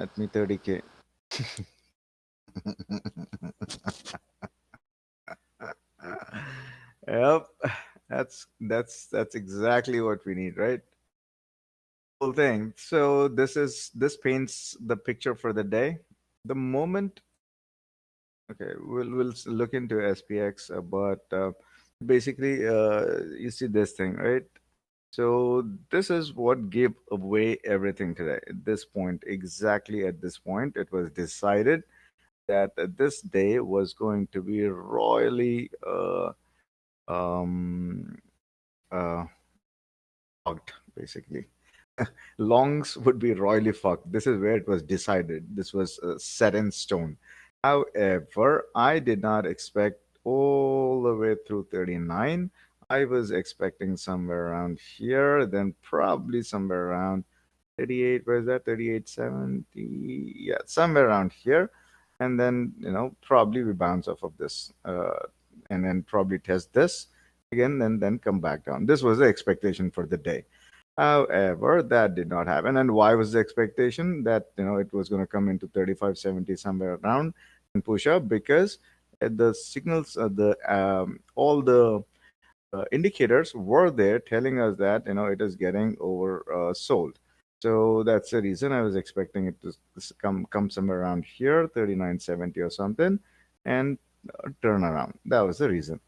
Let me 30K. Yep, that's exactly what we need, right? Whole thing. So this paints the picture for the day. The moment, okay, we'll look into SPX, but basically, you see this thing, right? So this is what gave away everything today. At this point, exactly at this point, it was decided that this day was going to be royally um, uh, fucked, basically. Longs would be royally fucked. This is where it was decided. This was set in stone. However, I did not expect all the way through 39. I was expecting somewhere around here, then probably somewhere around 38. Where is that? 38.70. Yeah, somewhere around here. And then, probably we bounce off of this and then probably test this again and then come back down. This was the expectation for the day. However, that did not happen. And why was the expectation that it was going to come into 35.70 somewhere around and push up? Because the signals, the all the indicators were there telling us that it is getting over sold. So that's the reason I was expecting it to come somewhere around here, 39.70 or something, and turn around. That was the reason.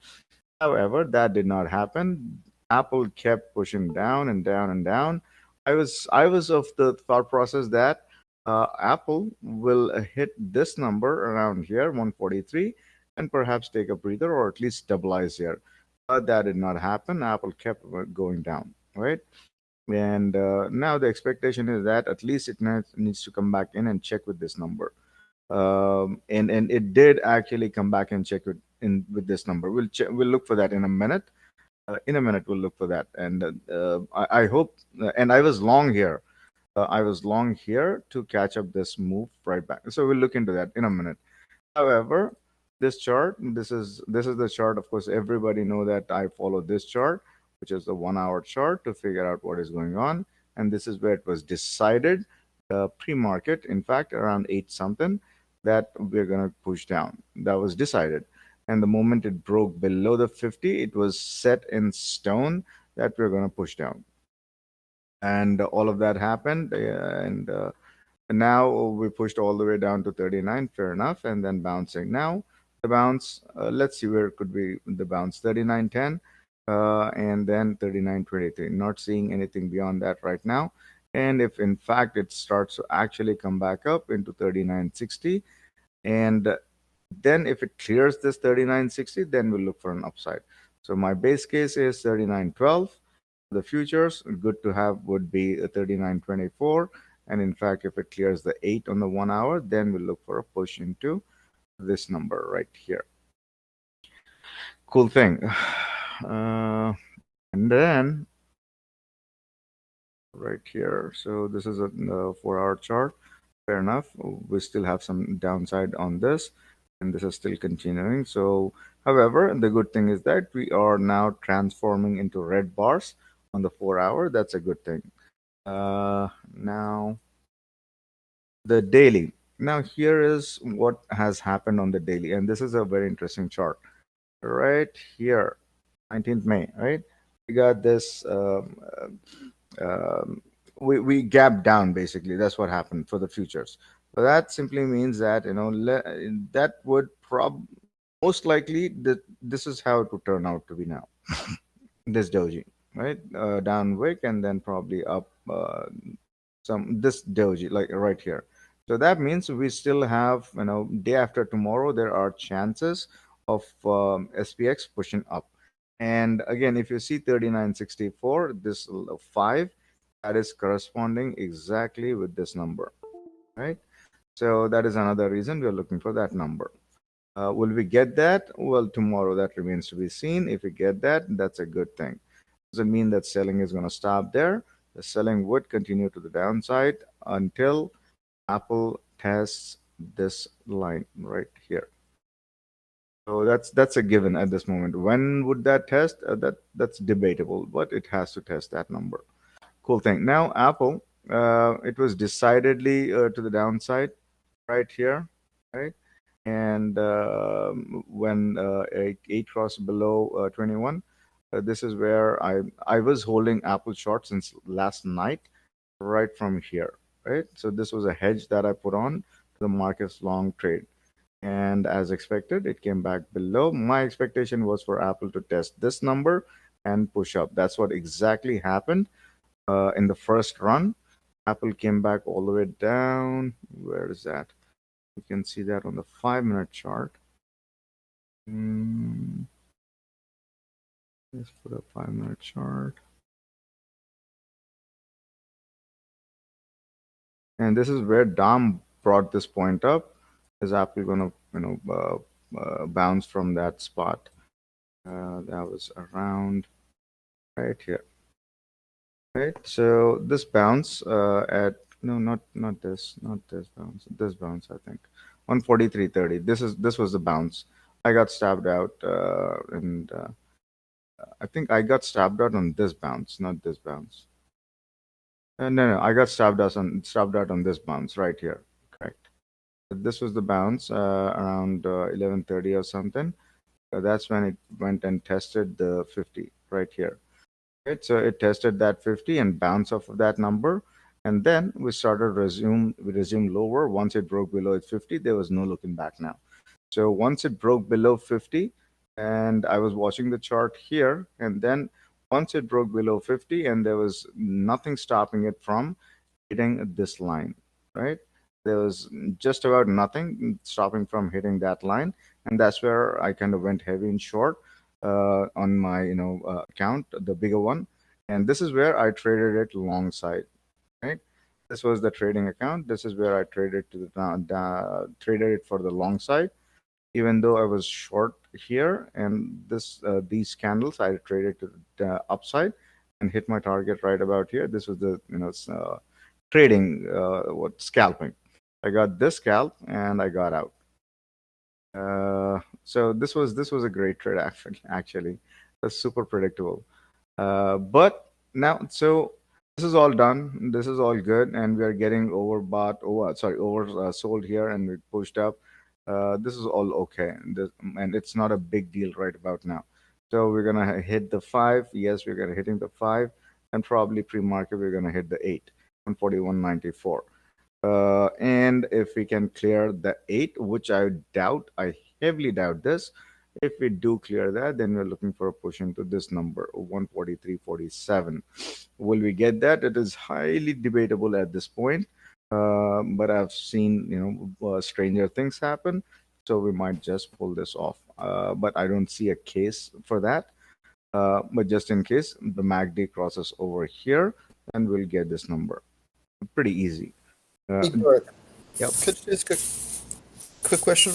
However, that did not happen. Apple kept pushing down and down and down. I was of the thought process that Apple will hit this number around here, 143, and perhaps take a breather or at least stabilize here. But that did not happen. Apple kept going down, right? And now the expectation is that at least it needs to come back in and check with this number. And it did actually come back and check with this number. We'll look for that in a minute. In a minute, we'll look for that. And I hope. And I was long here. I was long here to catch up this move right back. So we'll look into that in a minute. However, this chart, this is the chart. Of course, everybody know that I follow this chart, which is the 1 hour chart, to figure out what is going on. And this is where it was decided, pre-market, in fact, around eight something, that we're gonna push down. That was decided. And the moment it broke below the 50, it was set in stone that we're gonna push down. And all of that happened, and now we pushed all the way down to 39, fair enough, and then bouncing. Now the bounce, let's see where it could be the bounce, 39.10, and then 39.23. Not seeing anything beyond that right now. And if in fact it starts to actually come back up into 39.60, and then if it clears this 39.60, then we'll look for an upside. So my base case is 39.12. The futures, good to have, would be a 39.24. And in fact, if it clears the 8 on the 1 hour, then we'll look for a push into this number right here. Cool thing. And then right here, so this is a 4 hour chart. Fair enough. We still have some downside on this, and this is still continuing. So, however, the good thing is that we are now transforming into red bars on the 4 hour. That's a good thing. Now, the daily. Now, here is what has happened on the daily, and this is a very interesting chart. Right here, 19th May, right? We got this. Um, we gapped down, basically. That's what happened for the futures. So that simply means that that would most likely that this is how it would turn out to be now. This doji, right? Down wick and then probably up some this doji like right here. So that means we still have, day after tomorrow there are chances of SPX pushing up. And again, if you see 39.64, this 5, that is corresponding exactly with this number, right? So that is another reason we're looking for that number. Will we get that? Well, tomorrow that remains to be seen. If we get that, that's a good thing. Doesn't mean that selling is going to stop there. The selling would continue to the downside until Apple tests this line right here. So that's a given at this moment. When would that test? That's debatable, but it has to test that number. Cool thing. Now Apple. It was decidedly to the downside right here, right? And when eight crossed below 21, this is where I was holding Apple short since last night, right from here, right? So this was a hedge that I put on to the market's long trade. And as expected, it came back below. My expectation was for Apple to test this number and push up. That's what exactly happened in the first run. Apple came back all the way down. Where is that? You can see that on the 5 minute chart. Mm, let's put a 5 minute chart. And this is where Dom brought this point up. Is Apple going to, bounce from that spot? That was around right here. Right. So this bounce at no, not this bounce. This bounce, I think, 143.30. This was the bounce. I got stabbed out, and I think I got stabbed out on this bounce, not this bounce. No, I got stabbed out on this bounce right here. Correct. This was the bounce around 11:30 or something. That's when it went and tested the 50 right here. Right, so it tested that 50 and bounced off of that number, and then we resumed lower. Once it broke below its 50, there was no looking back now. So once it broke below 50, and I was watching the chart here, and then once it broke below 50, and there was nothing stopping it from hitting this line, right? There was just about nothing stopping from hitting that line, and that's where I kind of went heavy and short on my account, the bigger one, and this is where I traded it long side, right? This was the trading account. This is where I traded to traded it for the long side, even though I was short here, and these candles I traded to the upside and hit my target right about here. This was the trading what scalping. I got this scalp and I got out. So this was a great trade actually. That's super predictable. But now, so this is all done. This is all good, and we are getting overbought. Over sold here, and we pushed up. This is all okay, and it's not a big deal right about now. So we're gonna hit the five. Yes, we're gonna hitting the five, and probably pre-market we're gonna hit the eight, 141.94. And if we can clear the 8, which I doubt, I heavily doubt this. If we do clear that, then we're looking for a push into this number, 143.47. Will we get that? It is highly debatable at this point. But I've seen, stranger things happen. So we might just pull this off. But I don't see a case for that. But just in case the MACD crosses over here, then we'll get this number. Pretty easy. Uh, Hey, Bart, yep. could I ask a quick question?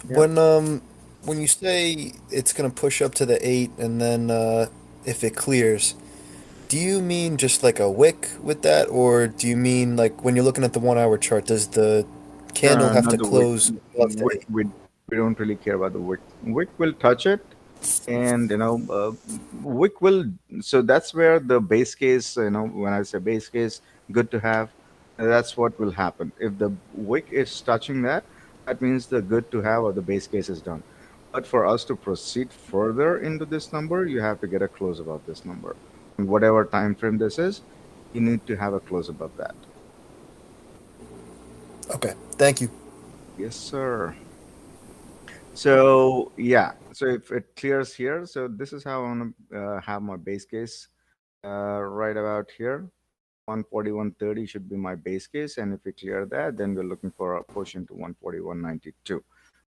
Yeah. When you say it's gonna push up to the eight and then if it clears, do you mean just like a wick with that, or do you mean like when you're looking at the 1 hour chart, does the candle have Not to the wick. close above the Wick, eight? we don't really care about the wick. Wick will touch it, and wick will. So that's where the base case. When I say base case, good to have. That's what will happen. If the wick is touching that, that means the good to have or the base case is done. But for us to proceed further into this number, you have to get a close above this number. And whatever time frame this is, you need to have a close above that. Okay, thank you. Yes, sir. So yeah, so if it clears here, so this is how I want to have my base case right about here. 141.30 should be my base case, and if we clear that, then we're looking for a push into 141.92. So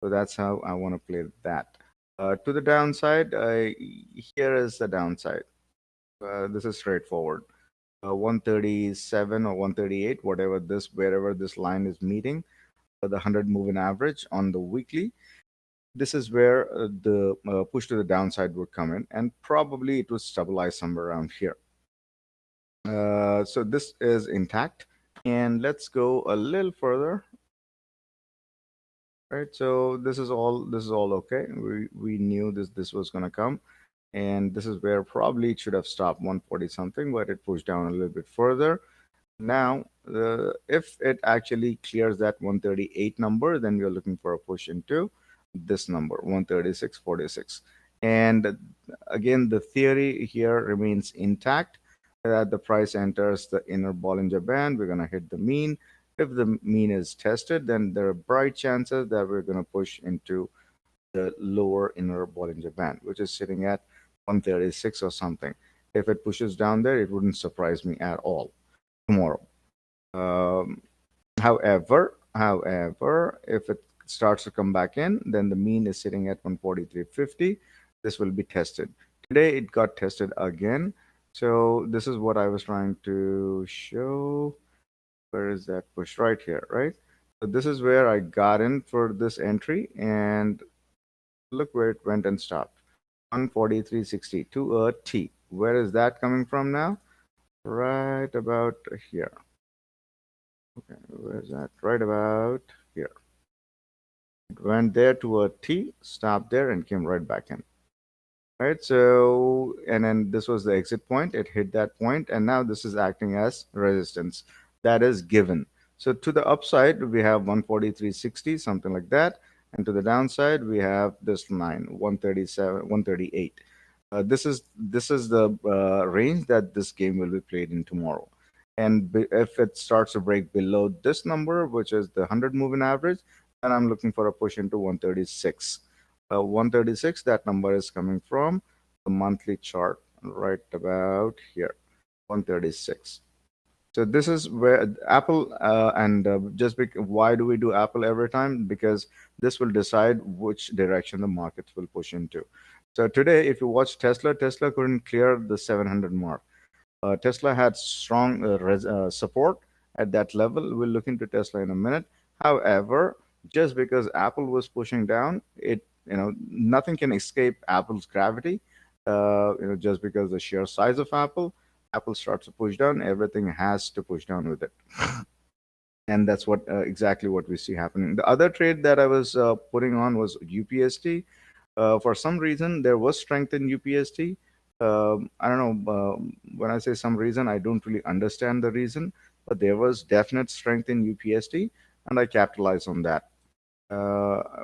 that's how I want to play that. To the downside, here is the downside. This is straightforward. 137 or 138, wherever this line is meeting, the 100 moving average on the weekly, this is where the push to the downside would come in, and probably it would stabilize somewhere around here. So this is intact, and let's go a little further. Right, so this is all okay. We knew this was gonna come, and this is where probably it should have stopped 140 something, but it pushed down a little bit further. Now, if it actually clears that 138 number, then you're looking for a push into this number, 136.46. And again, the theory here remains intact that the price enters the inner Bollinger Band. We're going to hit the mean. If the mean is tested, then there are bright chances that we're going to push into the lower inner Bollinger Band, which is sitting at 136 or something. If it pushes down there, it wouldn't surprise me at all tomorrow. Um, however, if it starts to come back in, then the mean is sitting at 143.50. This will be tested. Today it got tested again. So this is what I was trying to show. Where is that push? Right here, right? So this is where I got in for this entry, and look where it went and stopped. 143.60 to a T. Where is that coming from now? Right about here. Okay, where's that? Right about here. It went there to a T, stopped there, and came right back in. Right, so, and then this was the exit point. It hit that point, and now this is acting as resistance. That is given. So to the upside, we have 143.60, something like that. And to the downside, we have this line, 137, 138. This is the range that this game will be played in tomorrow. And if it starts to break below this number, which is the 100 moving average, then I'm looking for a push into 136. 136, that number is coming from the monthly chart right about here, 136. So this is where Apple and just why do we do Apple every time? Because this will decide which direction the markets will push into. So today, if you watch Tesla, Tesla couldn't clear the 700 mark. Tesla had strong support at that level. We'll look into Tesla in a minute. However, just because Apple was pushing down, nothing can escape Apple's gravity. Just because the sheer size of Apple starts to push down, everything has to push down with it, and that's what exactly what we see happening. The other trade that I was putting on was UPST. For some reason, there was strength in UPST. I don't know. When I say some reason, I don't really understand the reason, but there was definite strength in UPST, and I capitalized on that.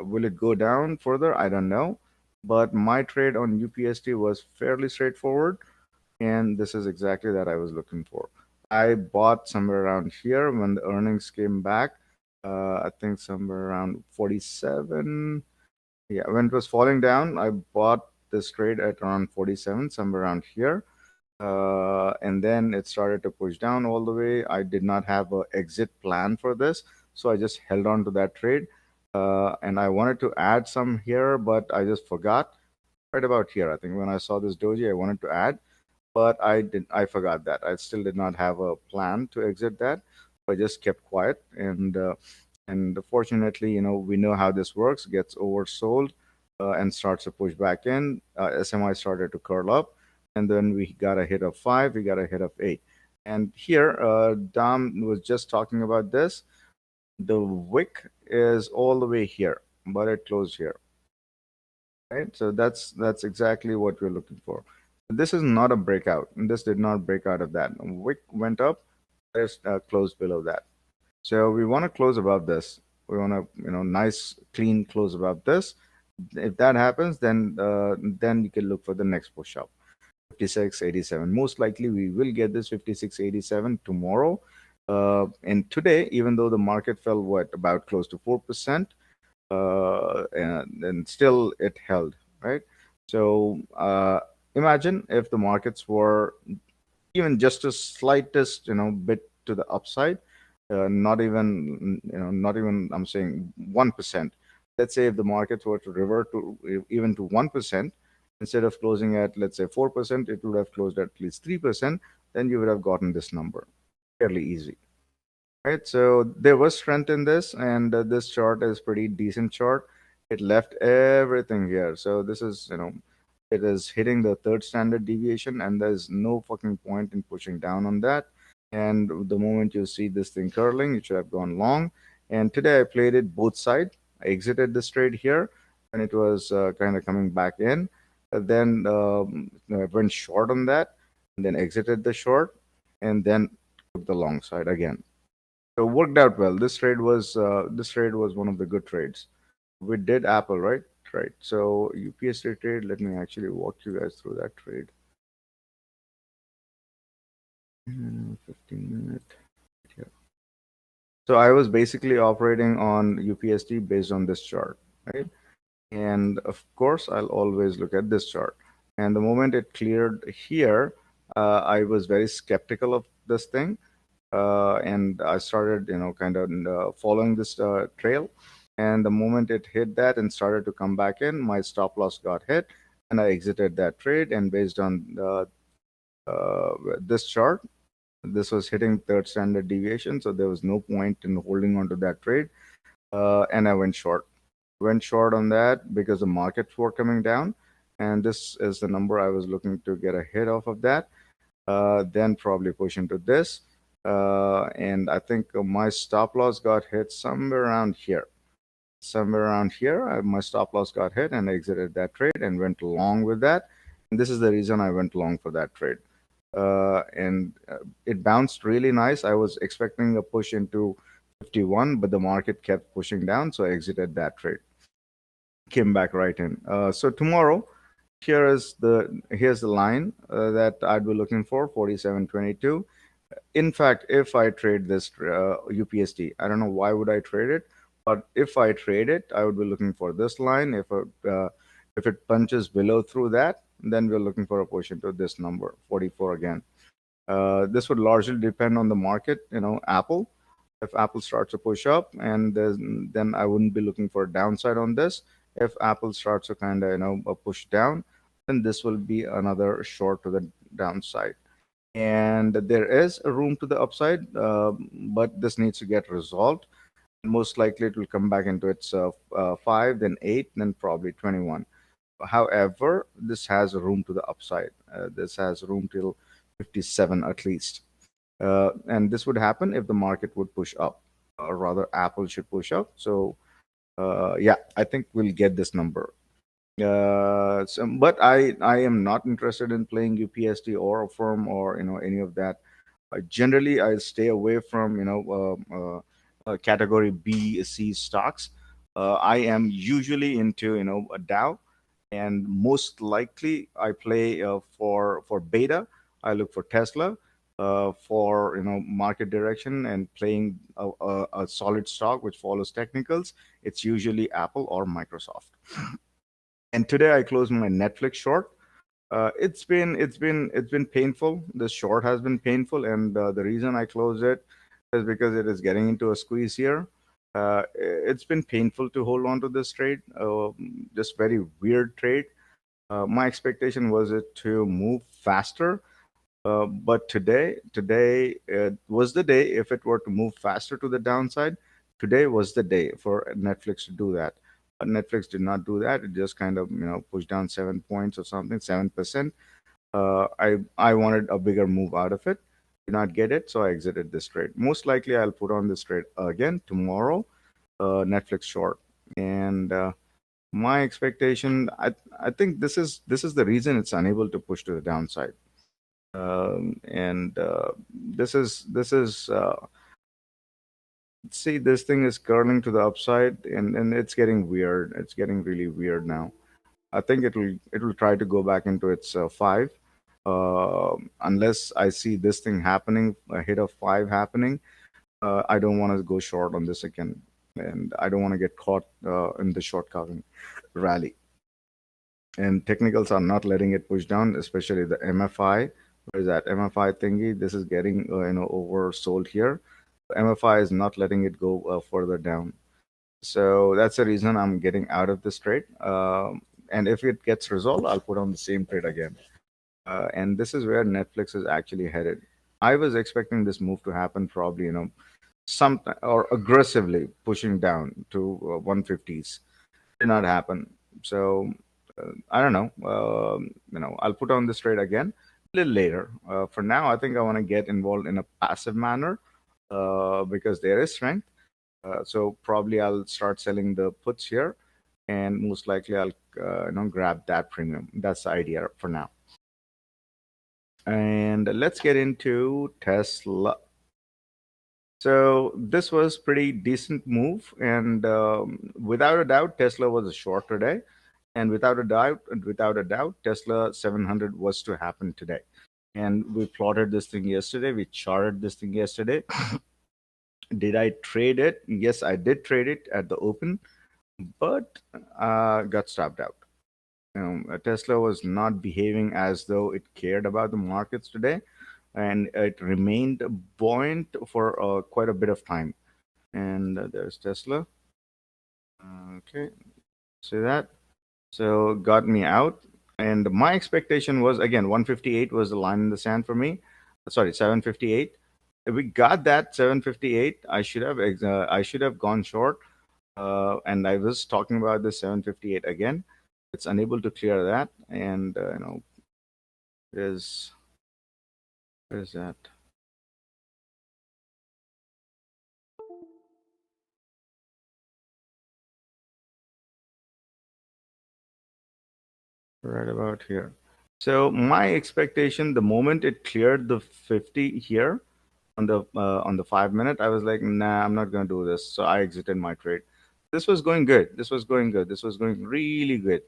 Will it go down further? I don't know. But my trade on UPST was fairly straightforward, and this is exactly that I was looking for. I bought somewhere around here when the earnings came back. I think somewhere around 47. Yeah, when it was falling down, I bought this trade at around 47, somewhere around here. And then it started to push down all the way. I did not have an exit plan for this, so I just held on to that trade. And I wanted to add some here, but I just forgot right about here. I think when I saw this doji, I wanted to add, but I forgot that. I still did not have a plan to exit that. I just kept quiet, and fortunately, we know how this works. Gets oversold and starts to push back in. SMI started to curl up, and then we got a hit of 5. We got a hit of 8. And here, Dom was just talking about this. The wick is all the way here, but it closed here, right? So that's exactly what we're looking for. This is not a breakout. This did not break out of that. Wick went up, there's closed below that. So we want to close above this. We want to, nice clean close above this. If that happens, then you can look for the next push up. 56.87. Most likely we will get this 56.87 tomorrow. And today, even though the market fell about close to 4%, and still it held, right? So imagine if the markets were even just a slightest bit to the upside, not even I'm saying 1%. Let's say if the markets were to revert to even to 1%, instead of closing at, let's say, 4%, it would have closed at least 3%. Then you would have gotten this number fairly easy, right? So there was strength in this, and this chart is pretty decent chart. It left everything here. So this is, it is hitting the third standard deviation, and there's no fucking point in pushing down on that. And the moment you see this thing curling, it should have gone long. And today I played it both side. I exited this trade here, and it was kind of coming back in. Then I went short on that, and then exited the short, and then took the long side again. So worked out well. This trade was one of the good trades. We did Apple, right? Right. So UPSD trade. Let me actually walk you guys through that trade. 15 minute. Yeah. So I was basically operating on UPSD based on this chart, right? And of course, I'll always look at this chart. And the moment it cleared here, I was very skeptical of this thing, and I started, kind of following this trail. And the moment it hit that and started to come back in, my stop loss got hit, and I exited that trade. And based on this chart, this was hitting third standard deviation, so there was no point in holding on to that trade, and I went short on that because the markets were coming down, and this is the number I was looking to get a hit off of that. Then probably push into this, and I think my stop loss got hit somewhere around here. Somewhere around here, my stop loss got hit, and I exited that trade and went long with that. And this is the reason I went long for that trade. And it bounced really nice. I was expecting a push into 51, but the market kept pushing down, so I exited that trade. Came back right in. So tomorrow, here's the line that I'd be looking for, 47.22. In fact, if I trade this UPSD, I don't know why would I trade it, but if I trade it, I would be looking for this line. If it punches below through that, then we're looking for a push into this number, 44 again. This would largely depend on the market, Apple. If Apple starts to push up, and then I wouldn't be looking for a downside on this. If Apple starts to kind of, push down, then this will be another short to the downside. And there is a room to the upside, but this needs to get resolved. Most likely, it will come back into its 5, then 8, then probably 21. However, this has a room to the upside. This has room till 57 at least. And this would happen if the market would push up, or rather, Apple should push up. So, yeah, I think we'll get this number. But I am not interested in playing UPSD or Affirm or any of that. Generally, I stay away from category B, C stocks. I am usually into a Dow, and most likely I play for beta. I look for Tesla for market direction and playing a solid stock which follows technicals. It's usually Apple or Microsoft. And today I closed my Netflix short. It's been painful. The short has been painful, and the reason I closed it is because it is getting into a squeeze here. It's been painful to hold on to this trade. Just very weird trade. My expectation was it to move faster, but today was the day. If it were to move faster to the downside, today was the day for Netflix to do that. But Netflix did not do that. It just kind of pushed down 7 points or something, 7%. I wanted a bigger move out of it. Did not get it, so I exited this trade. Most likely, I'll put on this trade again tomorrow. Netflix short, and my expectation. I think this is the reason it's unable to push to the downside. And this is see, this thing is curling to the upside, and it's getting weird. It's getting really weird now. I think it will try to go back into its 5, unless I see this thing happening, a hit of 5 happening. I don't want to go short on this again, and I don't want to get caught in the short covering rally. And technicals are not letting it push down, especially the MFI. Where is that MFI thingy? This is getting oversold here. MFI is not letting it go further down. So that's the reason I'm getting out of this trade. And if it gets resolved, I'll put on the same trade again. And this is where Netflix is actually headed. I was expecting this move to happen probably, some or aggressively pushing down to 150s. Did not happen. So I don't know. I'll put on this trade again a little later. For now, I think I want to get involved in a passive manner because there is strength. So probably I'll start selling the puts here, and most likely I'll grab that premium. That's the idea for now. And let's get into Tesla. So this was pretty decent move, and without a doubt, Tesla was a short today, and without a doubt, Tesla 700 was to happen today. And we plotted this thing yesterday. We charted this thing yesterday. Did I trade it? Yes, I did trade it at the open, but got stopped out. Tesla was not behaving as though it cared about the markets today, and it remained buoyant for quite a bit of time. And there's Tesla. Okay, see that? So got me out. And my expectation was again 158 was the line in the sand for me. Sorry, 758. If we got that 758, I should have gone short. And I was talking about the 758 again. It's unable to clear that, and is where is that? Right about here. So my expectation, the moment it cleared the 50 here on the 5 minute, I was like, nah, I'm not gonna do this. So I exited my trade. This was going good. This was going good. This was going really good.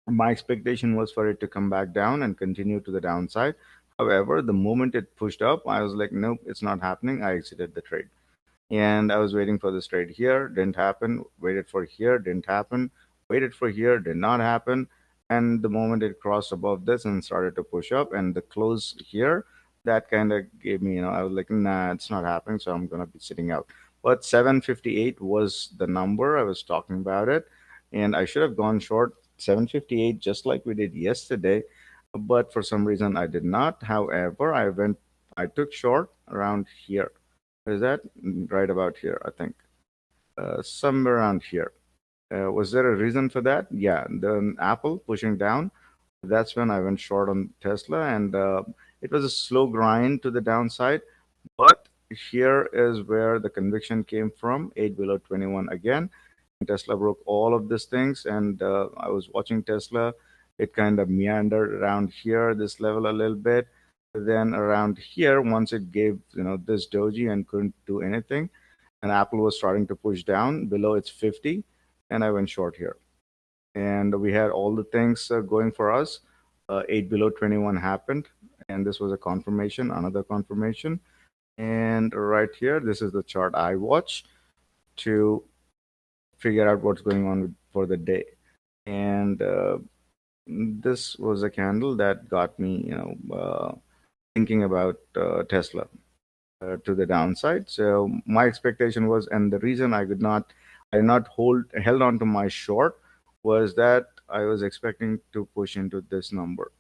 My expectation was for it to come back down and continue to the downside. However, the moment it pushed up, I was like, nope, it's not happening. I exited the trade. And I was waiting for this trade here, didn't happen. Waited for here, didn't happen. Waited for here, did not happen. And the moment it crossed above this and started to push up, and the close here, that kind of gave me, I was like, nah, it's not happening, so I'm gonna be sitting out. But 758 was the number I was talking about it, and I should have gone short 758 just like we did yesterday, but for some reason I did not. However, I took short around here. Is that right about here? I think somewhere around here. Was there a reason for that? Yeah, the Apple pushing down. That's when I went short on Tesla, and it was a slow grind to the downside. But here is where the conviction came from. 8 below 21 again. Tesla broke all of these things, and I was watching Tesla. It kind of meandered around here, this level a little bit. Then around here, once it gave this doji and couldn't do anything, and Apple was starting to push down below its 50, and I went short here. And we had all the things going for us. 8 below 21 happened, and this was a confirmation, another confirmation. And right here, this is the chart I watch to figure out what's going on for the day. And this was a candle that got me, thinking about Tesla to the downside. So my expectation was, and the reason I did not held on to my short was that I was expecting to push into this number.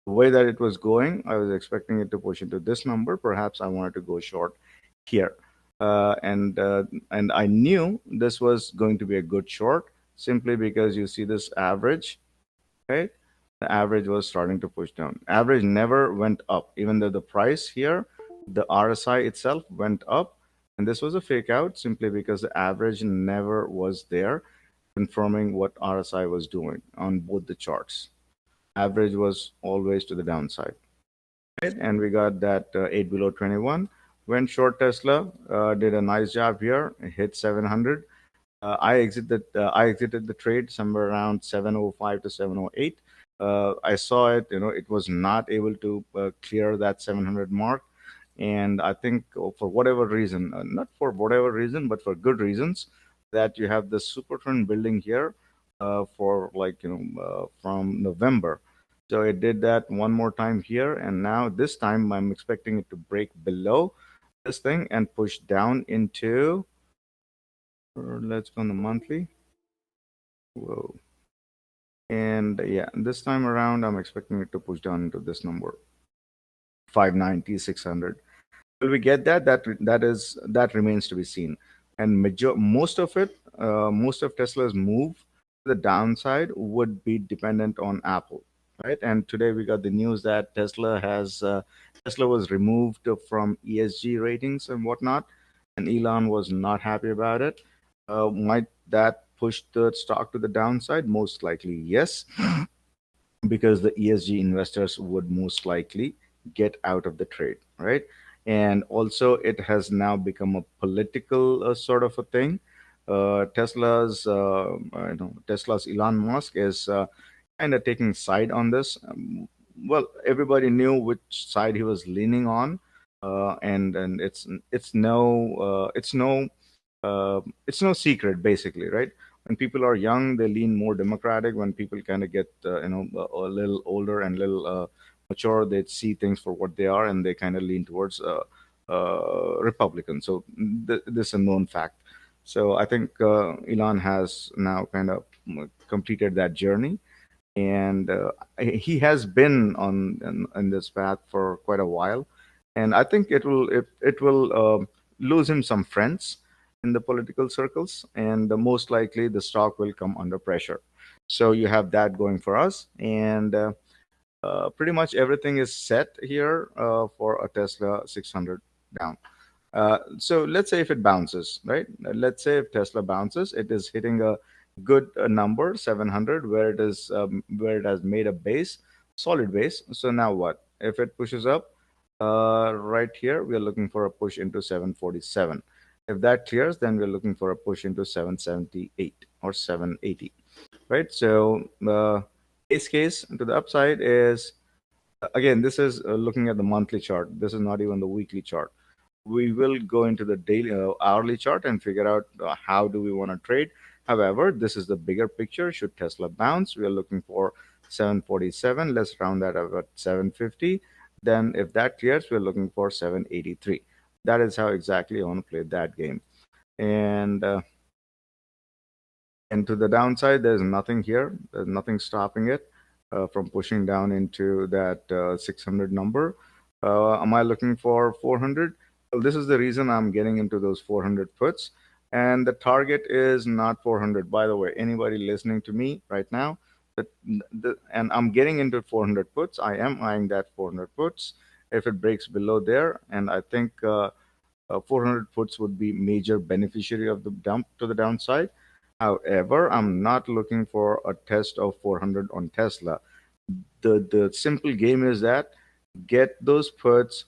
The way that it was going, I was expecting it to push into this number. Perhaps I wanted to go short here, and I knew this was going to be a good short simply because you see this average, right? The average was starting to push down. Average never went up, even though the price here, the RSI itself went up. And this was a fake out simply because the average never was there, confirming what RSI was doing on both the charts. Average was always to the downside. Right? And we got that 8 below 21. Went short Tesla, did a nice job here, hit 700. I exited the trade somewhere around 705 to 708. I saw it, it was not able to clear that 700 mark. And I think for whatever reason, not for whatever reason, but for good reasons, that you have the super trend building here for like, from November. So it did that one more time here. And now this time I'm expecting it to break below this thing and push down into, or let's go on the monthly. Whoa. And yeah, this time around, I'm expecting it to push down into this number, 590, 600. Will we get that? That remains to be seen. And most of it, most of Tesla's move to the downside would be dependent on Apple, right? And today we got the news that Tesla was removed from ESG ratings and whatnot, and Elon was not happy about it. Might that push the stock to the downside? Most likely, yes, because the ESG investors would most likely get out of the trade, right? And also it has now become a political sort of a thing. Tesla's Elon Musk is kind of taking side on this. Well, everybody knew which side he was leaning on, and it's no secret, basically, right? When people are young, they lean more democratic. When people kind of get a little older and a little mature, they see things for what they are, and they kind of lean towards Republican. So this is a known fact. So I think Elon has now kind of completed that journey, and he has been in this path for quite a while, and I think it will lose him some friends in the political circles, and most likely the stock will come under pressure. So you have that going for us, and pretty much everything is set here for a Tesla 600 down. So let's say if it bounces, right? Let's say if Tesla bounces, it is hitting a good number, 700, where it has made a base, solid base. So now what? If it pushes up, right here, we are looking for a push into 747. If that clears, then we're looking for a push into 778 or 780, right? So base case to the upside is, again, this is looking at the monthly chart. This is not even the weekly chart. We will go into the daily hourly chart and figure out how do we want to trade. However, this is the bigger picture. Should Tesla bounce, we are looking for 747. Let's round that up at 750. Then if that clears, we're looking for 783. That is how exactly I want to play that game. And uh, and to the downside, there's nothing here. There's nothing stopping it from pushing down into that 600 number. Am I looking for 400? Well, this is the reason I'm getting into those 400 puts. And the target is not 400. By the way, anybody listening to me right now, and I'm getting into 400 puts. I am eyeing that 400 puts. If it breaks below there, and I think 400 puts would be major beneficiary of the dump to the downside. However, I'm not looking for a test of 400 on Tesla. The simple game is that get those puts,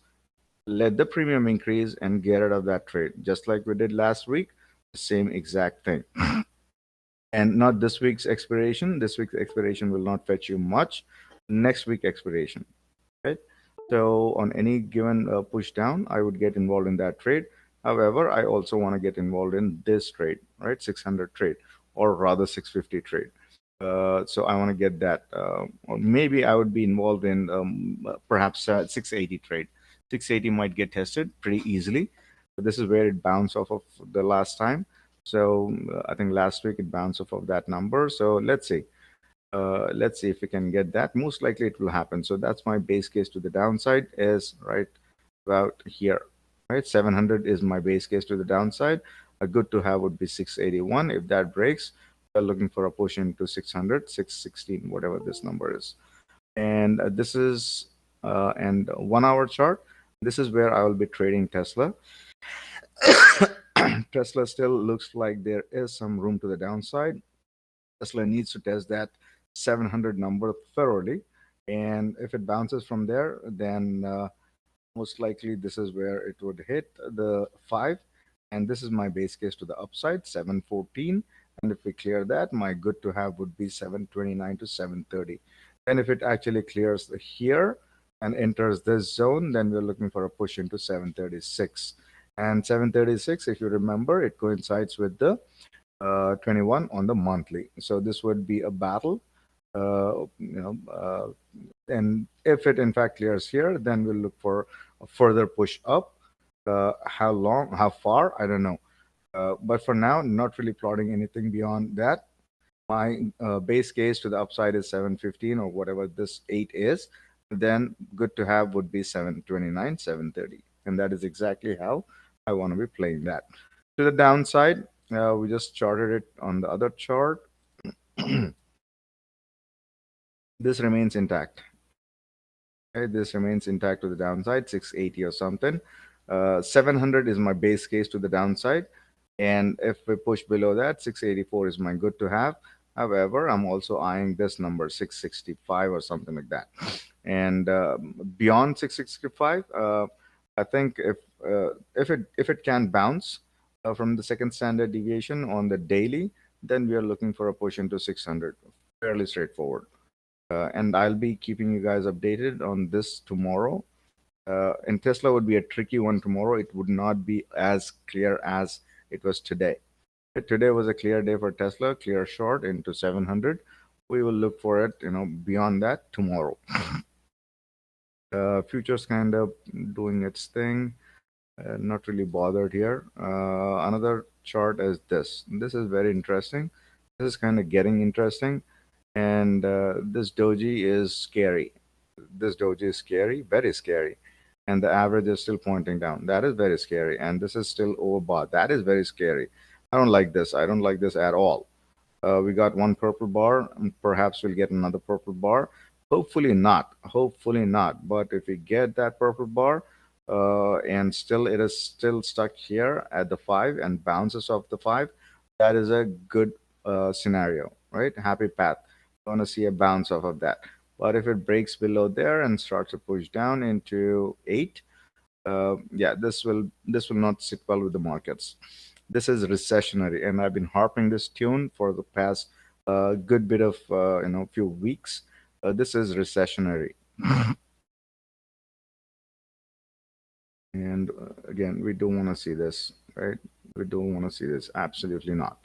let the premium increase, and get out of that trade, just like we did last week. The same exact thing. And not this week's expiration. This week's expiration will not fetch you much. Next week expiration, right? So on any given push down, I would get involved in that trade. However, I also want to get involved in this trade, right? 600 trade, or rather 650 trade. So I want to get that. Or maybe I would be involved in perhaps 680 trade. 680 might get tested pretty easily. But this is where it bounced off of the last time. So I think last week it bounced off of that number. So let's see if we can get that. Most likely it will happen. So that's my base case to the downside is right about here. Right, 700 is my base case to the downside. A good to have would be 681. If that breaks, we're looking for a push into 600, 616, whatever this number is. And this is and 1 hour chart. This is where I will be trading Tesla. Tesla still looks like there is some room to the downside. Tesla needs to test that 700 number thoroughly. And if it bounces from there, then most likely this is where it would hit the 5. And this is my base case to the upside, 714. And if we clear that, my good to have would be 729 to 730. And if it actually clears here and enters this zone, then we're looking for a push into 736. And 736, if you remember, it coincides with the 21 on the monthly. So this would be a battle. And if it in fact clears here, then we'll look for a further push up. How long, how far, I don't know. But for now, not really plotting anything beyond that. My base case to the upside is 715 or whatever this 8 is. Then good to have would be 729, 730. And that is exactly how I want to be playing that. To the downside, we just charted it on the other chart. This remains intact. Okay, this remains intact to the downside, 680 or something. 700 is my base case to the downside. And if we push below that, 684 is my good to have. However, I'm also eyeing this number, 665 or something like that. And beyond 665, I think if it can bounce from the second standard deviation on the daily, then we are looking for a push into 600. Fairly straightforward. And I'll be keeping you guys updated on this tomorrow. And Tesla would be a tricky one tomorrow. It would not be as clear as it was today. Today was a clear day for Tesla, clear short into 700. We will look for it, beyond that tomorrow. Futures kind of doing its thing. Not really bothered here. Another chart is this. This is very interesting. This is kind of getting interesting. And this doji is scary. This doji is scary, very scary. And the average is still pointing down. That is very scary. And this is still overbought. That is very scary. I don't like this. I don't like this at all. We got one purple bar. Perhaps we'll get another purple bar. Hopefully not. Hopefully not. But if we get that purple bar, and still it is still stuck here at the five and bounces off the five, that is a good scenario, right? Happy path. Want to see a bounce off of that. But if it breaks below there and starts to push down into eight, yeah, this will not sit well with the markets. This is recessionary, and I've been harping this tune for the past good bit of few weeks. This is recessionary, and again, we don't want to see this, right? We don't want to see this. Absolutely not.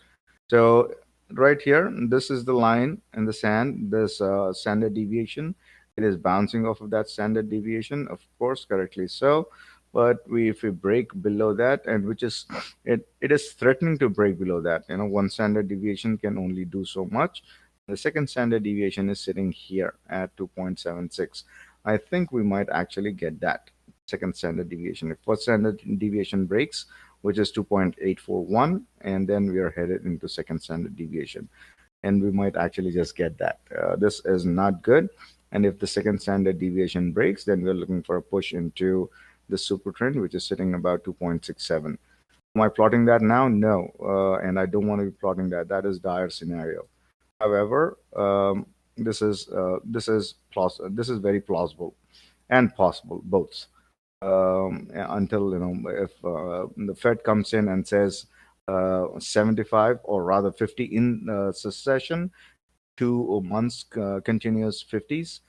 So right here, this is the line in the sand. This standard deviation. It is bouncing off of that standard deviation, of course, correctly so. But if we break below that, and which is it is threatening to break below that. One standard deviation can only do so much. The second standard deviation is sitting here at 2.76. I think we might actually get that second standard deviation. If first standard deviation breaks, which is 2.841, and then we are headed into second standard deviation, and we might actually just get that. This is not good, and if the second standard deviation breaks, then we're looking for a push into the super trend, which is sitting about 2.67. Am I plotting that now? No, and I don't want to be plotting that. That is dire scenario. However, this is very plausible and possible both, until if the Fed comes in and says 75 or rather 50 in succession, 2 months continuous 50s,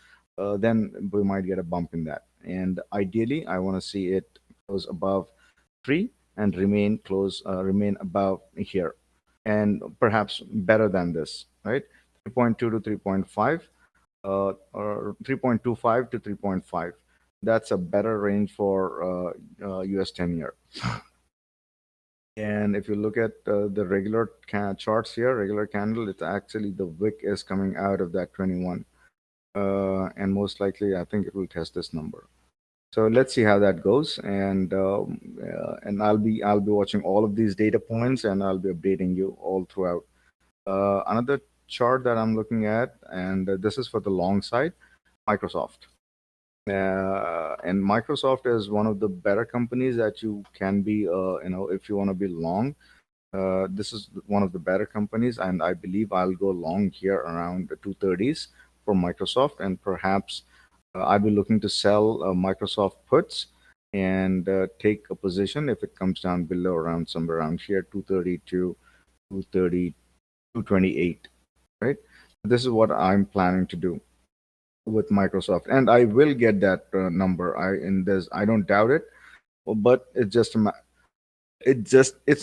then we might get a bump in that. And ideally, I want to see it close above 3 and remain above here, and perhaps better than this, right? 3.2 to 3.5, or 3.25 to 3.5. That's a better range for US 10-year. And if you look at the regular charts here, regular candle, it's actually the wick is coming out of that 21. And most likely, I think it will test this number. So let's see how that goes, and I'll be watching all of these data points, and I'll be updating you all throughout. Another chart that I'm looking at, and this is for the long side, Microsoft. And Microsoft is one of the better companies that you can be, if you want to be long. This is one of the better companies, and I believe I'll go long here around the 230s for Microsoft, and perhaps I'll be looking to sell Microsoft puts and take a position if it comes down below around somewhere around here, 230 to 230, 228, right? This is what I'm planning to do with Microsoft, and I will get that number. I don't doubt it, but it's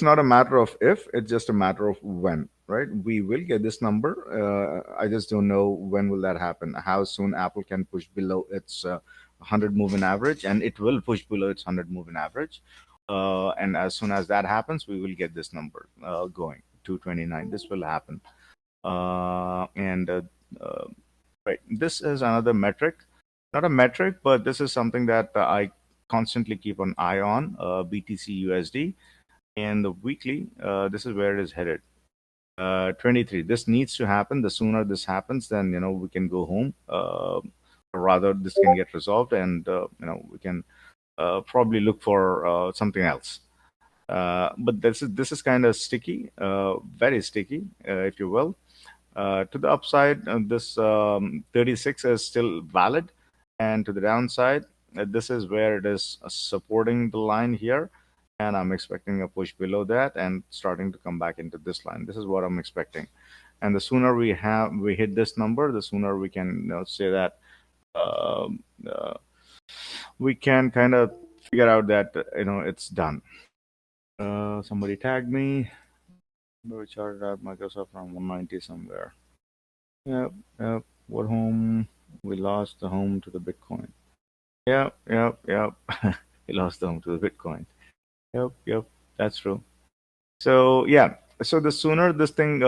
not a matter of if, it's just a matter of when, right? We will get this number. I just don't know when will that happen, how soon Apple can push below its 100 moving average, and it will push below its 100 moving average. And as soon as that happens, we will get this number going 229. This will happen. And uh, Right, this is another metric, not a metric, but this is something that I constantly keep an eye on, BTC USD. And the weekly, this is where it is headed. 23. This needs to happen. The sooner this happens, then we can go home. Or rather, this can get resolved, and we can probably look for something else. But this is kind of sticky, very sticky, if you will. To the upside, this 36 is still valid, and to the downside, This is where it is supporting the line here, and I'm expecting a push below that and starting to come back into this line. This is what I'm expecting. And the sooner we hit this number, the sooner we can, say that, um, uh, we can kind of figure out that, it's done. Somebody tagged me. We charted out Microsoft from 190 somewhere. Yep, yep. What home? We lost the home to the Bitcoin. Yep, yep, yep. We lost the home to the Bitcoin. Yep, yep. That's true. So yeah, so the sooner this thing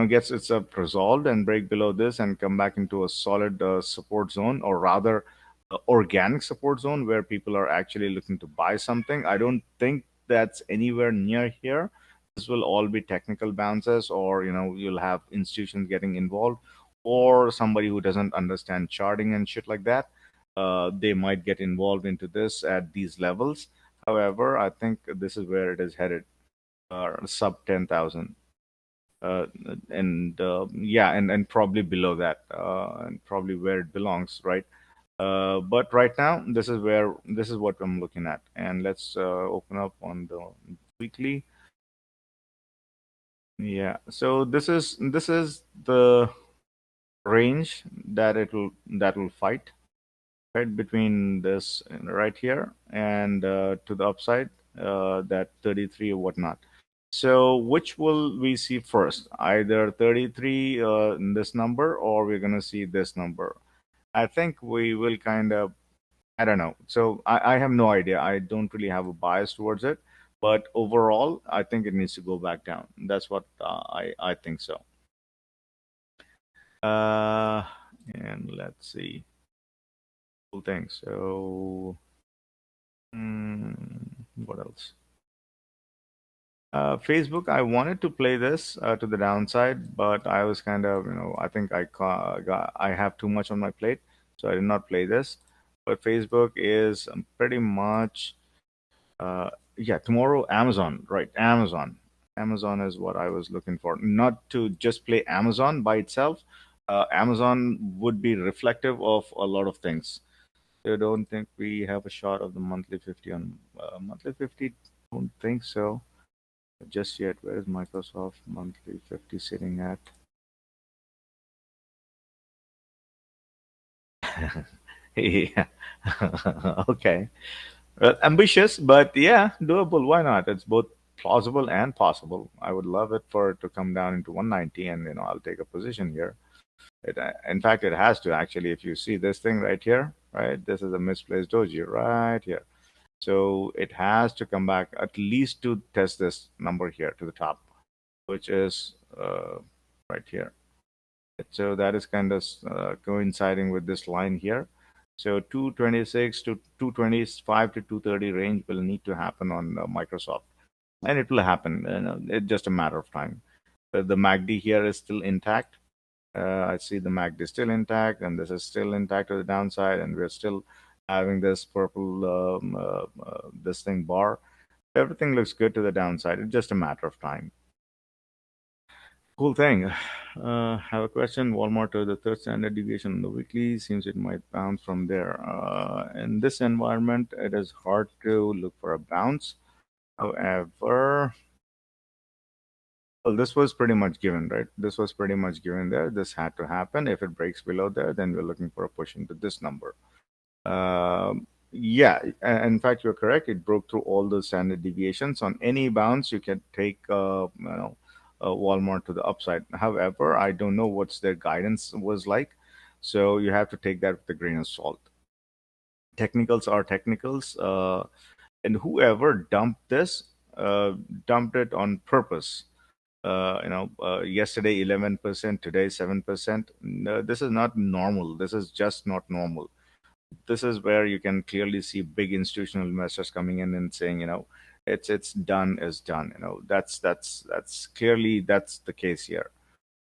gets itself resolved and break below this and come back into a solid support zone, or rather organic support zone where people are actually looking to buy something. I don't think that's anywhere near here. This will all be technical bounces, or you'll have institutions getting involved, or somebody who doesn't understand charting and shit like that. They might get involved into this at these levels. However, I think this is where it is headed, sub 10,000. Uh, and yeah, and probably below that, and probably where it belongs, right? But right now, this is what I'm looking at. And let's open up on the weekly. Yeah, so this is the range that will fight, right between this right here and to the upside, that 33 or whatnot. So which will we see first? Either 33 in this number, or we're going to see this number. I think we will kind of, I don't know. So I have no idea. I don't really have a bias towards it. But overall, I think it needs to go back down. That's what I think so. Uh, and let's see. Cool thing. So, what else? Facebook, I wanted to play this to the downside, but I was kind of, I think I have too much on my plate, so I did not play this. But Facebook is pretty much, yeah, tomorrow, Amazon, right? Amazon. Amazon is what I was looking for. Not to just play Amazon by itself. Amazon would be reflective of a lot of things. I don't think we have a shot of the monthly 50 on monthly 50. Don't think so just yet. Where is Microsoft monthly 50 sitting at? Yeah. Okay. Well, ambitious, but yeah, doable. Why not? It's both plausible and possible. I would love it for it to come down into 190, and I'll take a position here. In fact, it has to actually. If you see this thing right here, right, this is a misplaced doji right here. So it has to come back at least to test this number here to the top, which is right here. So that is kind of coinciding with this line here. So 226 to 225 to 230 range will need to happen on Microsoft, and it will happen. It's just a matter of time. The MACD here is still intact. I see the MACD is still intact, and this is still intact to the downside, and we're still having this purple this thing bar. Everything looks good to the downside. It's just a matter of time. Cool thing. Have a question. Walmart to the third standard deviation on the weekly seems it might bounce from there. In this environment, it is hard to look for a bounce. However, well, this was pretty much given, right? This was pretty much given there. This had to happen. If it breaks below there, then we're looking for a push into this number. Yeah, in fact, you're correct. It broke through all the standard deviations. On any bounce, you can take, Walmart to the upside. However, I don't know what's their guidance was like, so you have to take that with a grain of salt. Technicals are technicals, and whoever dumped this, dumped it on purpose. Yesterday 11%, today 7%. No, this is not normal. This is just not normal. This is where you can clearly see big institutional investors coming in and saying, it's done is done. That's clearly that's the case here.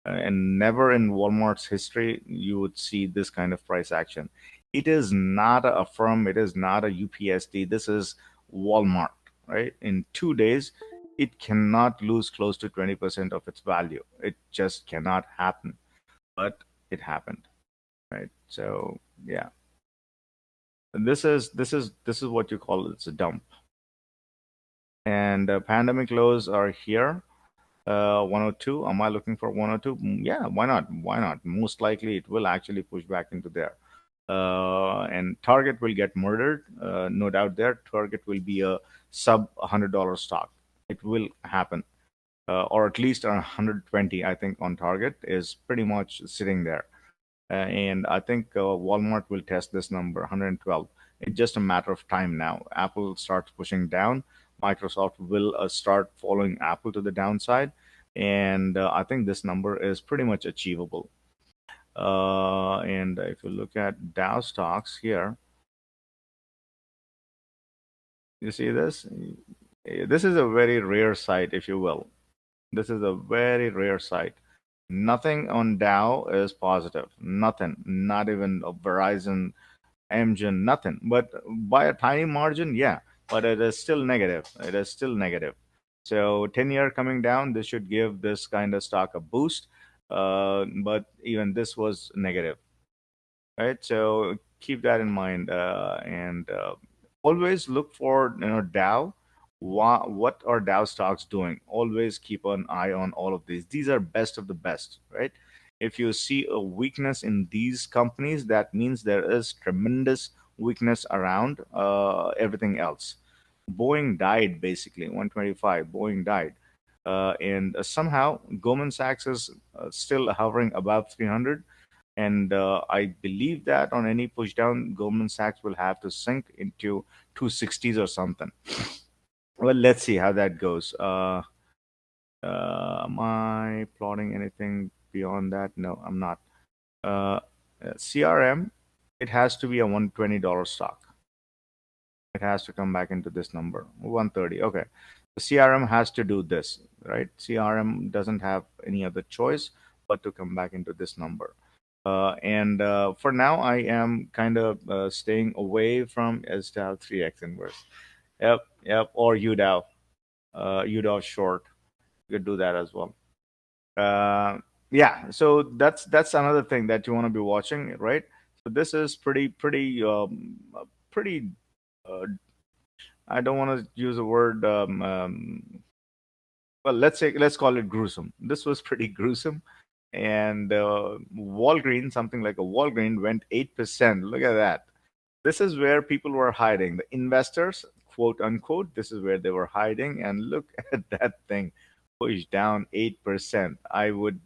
And never in Walmart's history you would see this kind of price action. It is not a firm. It is not a UPSD. This is Walmart, right? In 2 days, it cannot lose close to 20% of its value. It just cannot happen. But it happened, right? So yeah. This is what you call it's a dump, and pandemic lows are here. 102. Am I looking for 102? Yeah, why not? Why not? Most likely, it will actually push back into there. And Target will get murdered. No doubt there. Target will be a sub $100 stock. It will happen. Or at least around 120, I think, on Target is pretty much sitting there. And I think Walmart will test this number 112. It's just a matter of time now. Apple starts pushing down. Microsoft will start following Apple to the downside, and I think this number is pretty much achievable. And if you look at Dow stocks here, you see this. This is a very rare sight, if you will. This is a very rare sight. Nothing on Dow is positive. Nothing. Not even a Verizon, Amgen, nothing. But by a tiny margin, yeah. But it is still negative. It is still negative. So 10-year coming down, this should give this kind of stock a boost. But even this was negative, right? So keep that in mind, and always look for Dow. What are Dow stocks doing? Always keep an eye on all of these. These are best of the best, right? If you see a weakness in these companies, that means there is tremendous weakness around everything else. Boeing died basically 125. Boeing died, and somehow Goldman Sachs is still hovering above 300, and I believe that on any push down, Goldman Sachs will have to sink into 260s or something. Well, let's see how that goes. Am I plotting anything beyond that? No, I'm not. Uh, CRM, it has to be a $120 stock. It has to come back into this number, 130. Okay. The CRM has to do this, right? CRM doesn't have any other choice but to come back into this number. And for now, I am kind of staying away from SDAO 3x inverse. Yep, yep, or UDAO, UDAO short. You could do that as well. Uh, yeah, so that's another thing that you want to be watching, right? So this is pretty. Uh, I don't want to use a word. Well, let's call it gruesome. This was pretty gruesome, and Walgreens, something like a Walgreen, went 8%. Look at that. This is where people were hiding. The investors, quote unquote, this is where they were hiding. And look at that thing, pushed down 8%. I would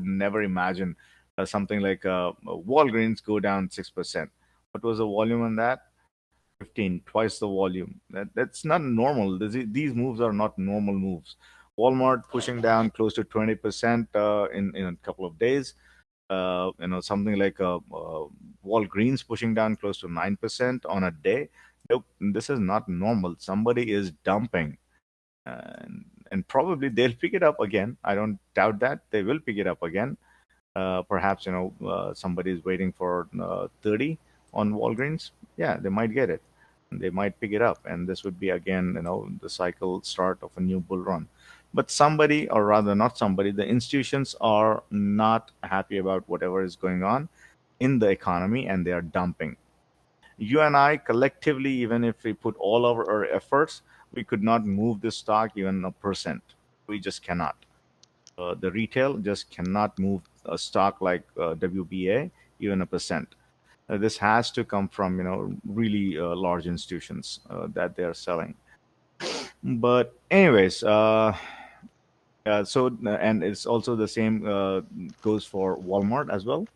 never imagine something like Walgreens go down 6%. What was the volume on that? 15, twice the volume. That's not normal. These moves are not normal moves. Walmart pushing down close to 20% in a couple of days. Something like Walgreens pushing down close to 9% on a day. Nope, this is not normal. Somebody is dumping, and probably they'll pick it up again. I don't doubt that they will pick it up again. Perhaps somebody is waiting for 30 on Walgreens. Yeah, they might get it. They might pick it up, and this would be again the cycle start of a new bull run. But somebody, or rather not somebody, the institutions are not happy about whatever is going on in the economy, and they are dumping. You and I collectively, even if we put all of our efforts, we could not move this stock even a percent. We just cannot. The retail just cannot move a stock like WBA even a percent. This has to come from really large institutions that they are selling. But anyways, and it's also the same goes for Walmart as well.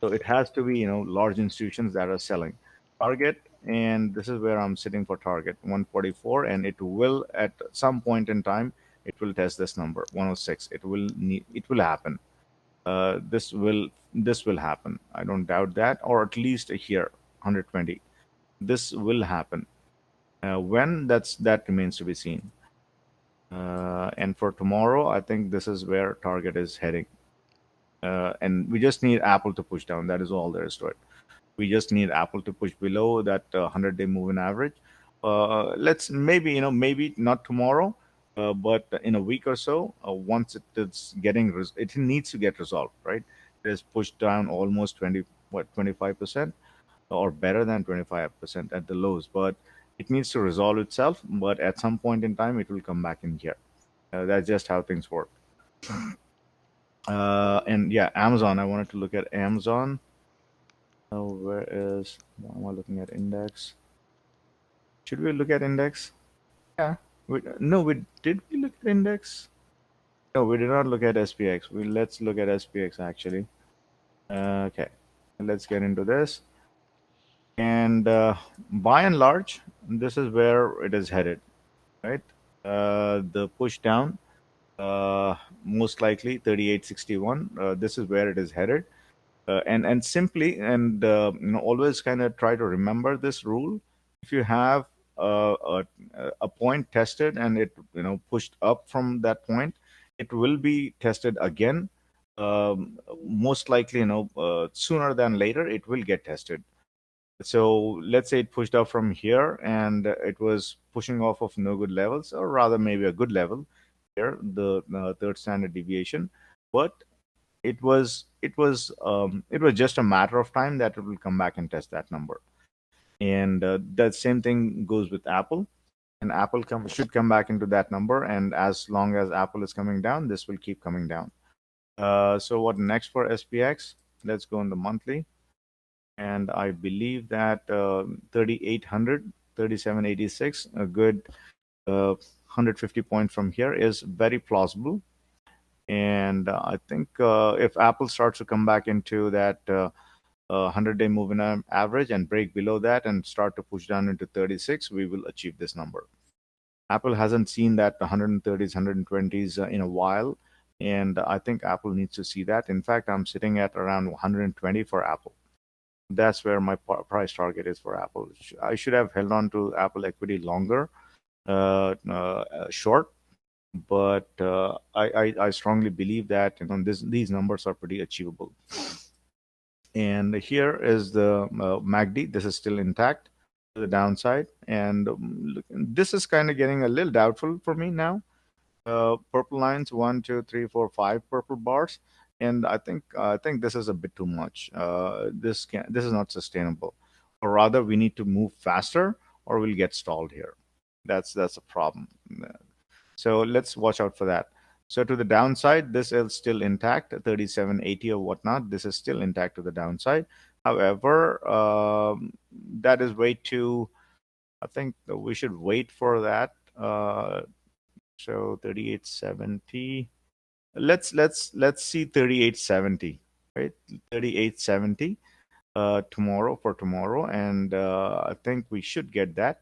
So it has to be large institutions that are selling. Target, and this is where I'm sitting for Target 144, and it will at some point in time it will test this number 106. It will happen. This will happen. I don't doubt that, or at least here 120. This will happen. When that remains to be seen. And for tomorrow, I think this is where Target is heading. And we just need Apple to push down. That is all there is to it. We just need Apple to push below that 100-day moving average. Let's maybe not tomorrow, but in a week or so, once it needs to get resolved, right? It is pushed down almost 20, what, 25%. or better than 25% at the lows, but it needs to resolve itself. But at some point in time, it will come back in here. That's just how things work. And yeah, Amazon. I wanted to look at Amazon. Where is? Why am I looking at index? Should we look at index? Yeah. No, we did we look at index? No, we did not look at SPX. Let's look at SPX actually. Okay, let's get into this. And by and large, this is where it is headed, right? The push down, most likely 3861. This is where it is headed. And simply always kind of try to remember this rule. If you have a point tested and it pushed up from that point, it will be tested again. Most likely, sooner than later, it will get tested. So let's say it pushed up from here and it was pushing off of no good levels, or rather maybe a good level here, the third standard deviation. But it was just a matter of time that it will come back and test that number. And that same thing goes with Apple. And Apple should come back into that number. And as long as Apple is coming down, this will keep coming down. So what next for SPX? Let's go on the monthly. And I believe that 3800, 3786, a good 150 points from here is very plausible. And I think if Apple starts to come back into that 100-day moving average and break below that and start to push down into 36, we will achieve this number. Apple hasn't seen that 130s, 120s in a while. And I think Apple needs to see that. In fact, I'm sitting at around 120 for Apple. That's where my price target is for Apple. I should have held on to Apple equity longer, short, but I strongly believe that these numbers are pretty achievable. And here is the MACD. This is still intact to the downside, and this is kind of getting a little doubtful for me now. Purple lines, 1, 2, 3, 4, 5 purple bars, and I think this is a bit too much. This is not sustainable, or rather, we need to move faster, or we'll get stalled here. That's a problem. So let's watch out for that. So to the downside, this is still intact, 3780 or whatnot. This is still intact to the downside. However, that is way too. I think that we should wait for that. So 3870. Let's see 3870, right? 3870 tomorrow, and I think we should get that,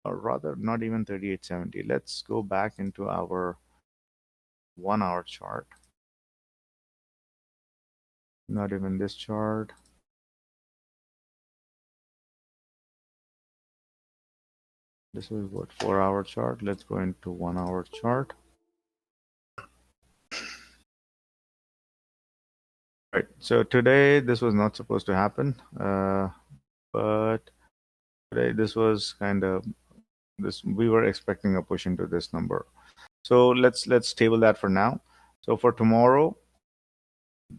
or rather, not even 3870. Let's go back into our 1 hour chart. Not even this chart. This is what, 4 hour chart. Let's go into 1 hour chart. Right. So today this was not supposed to happen, but today this was kind of this. We were expecting a push into this number. So let's table that for now. So for tomorrow,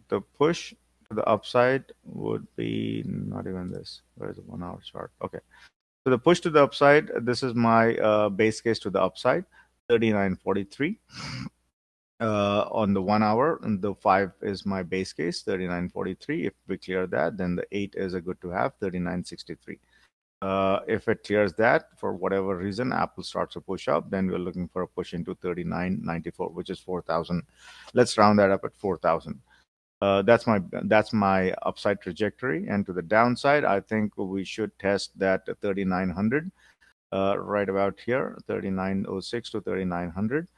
the push to the upside would be not even this. Where's the 1 hour chart? Okay. So the push to the upside, this is my base case to the upside, 3943 on the 1 hour, and the 5 is my base case, 3943. If we clear that, then the 8 is a good to have, 3963. If it clears that for whatever reason, Apple starts to push up, then we're looking for a push into 3994, which is 4,000. Let's round that up at 4,000. That's my upside trajectory, and to the downside, I think we should test that 3900 right about here, 3906 to 3900,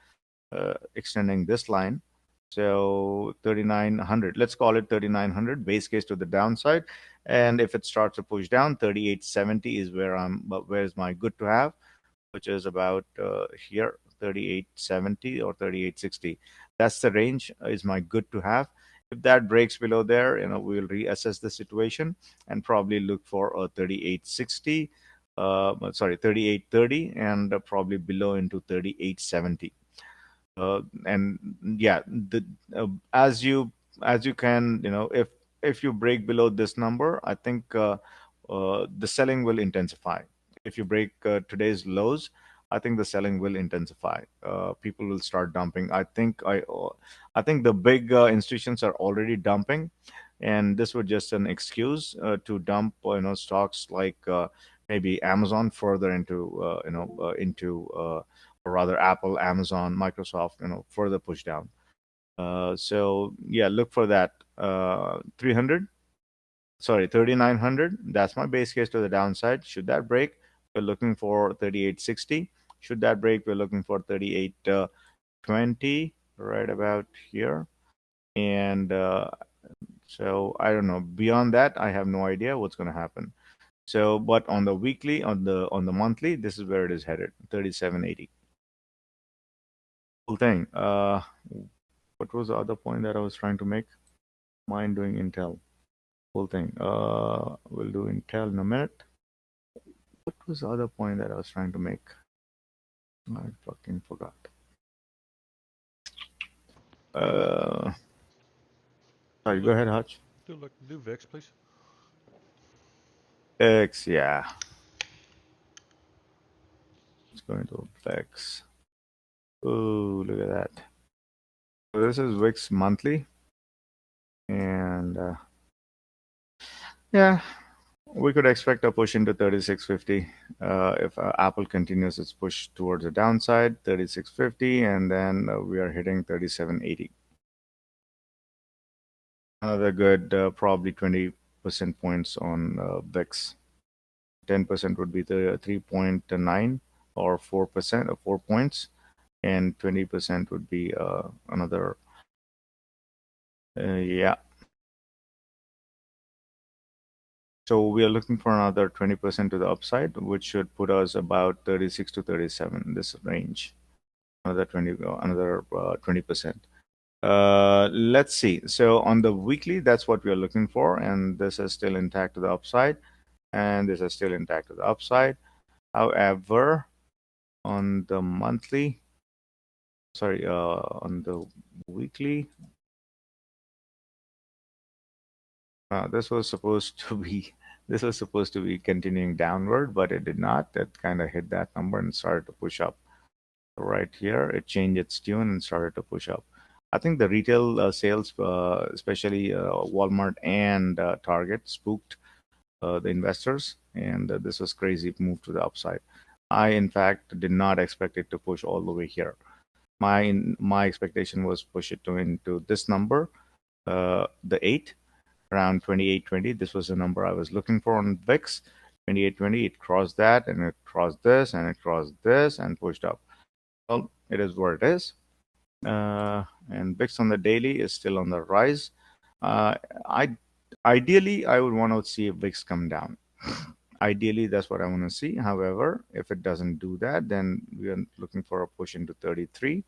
extending this line. So 3900, let's call it 3900 base case to the downside, and if it starts to push down, 3870 is where's my good to have, which is about here, 3870 or 3860. That's the range, is my good to have. If that breaks below there, we'll reassess the situation and probably look for a 3860, sorry, 3830, and probably below into 3870. And yeah, as you can, if you break below this number, I think the selling will intensify. If you break today's lows, I think the selling will intensify. People will start dumping. I think the big institutions are already dumping, and this was just an excuse to dump, stocks like maybe Amazon further into, or rather Apple, Amazon, Microsoft, further push down. So yeah, look for that 300, sorry, 3,900. That's my base case to the downside. Should that break, we're looking for 3,860. Should that break, we're looking for 3,820, right about here. And so I don't know. Beyond that, I have no idea what's going to happen. So, but on the weekly, on the monthly, this is where it is headed, 3,780. Cool thing. What was the other point that I was trying to make? Mind doing Intel. Whole thing. We'll do Intel in a minute. What was the other point that I was trying to make? I fucking forgot. Uh, Sorry, go ahead, Hutch. Do VIX, please. X, yeah. Let's go into VIX. Oh, look at that. So this is VIX monthly, and yeah, we could expect a push into 3650 if Apple continues its push towards the downside, 3650, and then we are hitting 3780. Another good, probably 20% points on VIX. 10% would be the 3.9 or 4% or 4 points, and 20% would be another, yeah. So we are looking for another 20% to the upside, which should put us about 36 to 37, this range. Another 20%. Let's see. So on the weekly, that's what we are looking for, and this is still intact to the upside, and this is still intact to the upside. However, on the monthly, sorry, on the weekly, this was supposed to be continuing downward, but it did not. It kind of hit that number and started to push up. Right here, it changed its tune and started to push up. I think the retail sales, especially Walmart and Target, spooked the investors, and this was crazy move to the upside. I, in fact, did not expect it to push all the way here. My expectation was push it to into this number, the 8, around 2820. This was the number I was looking for on VIX. 2820, it crossed that, and it crossed this, and it crossed this, and pushed up. Well, it is where it is. And VIX on the daily is still on the rise. I Ideally, I would want to see VIX come down. Ideally, that's what I want to see. However, if it doesn't do that, then we are looking for a push into 33.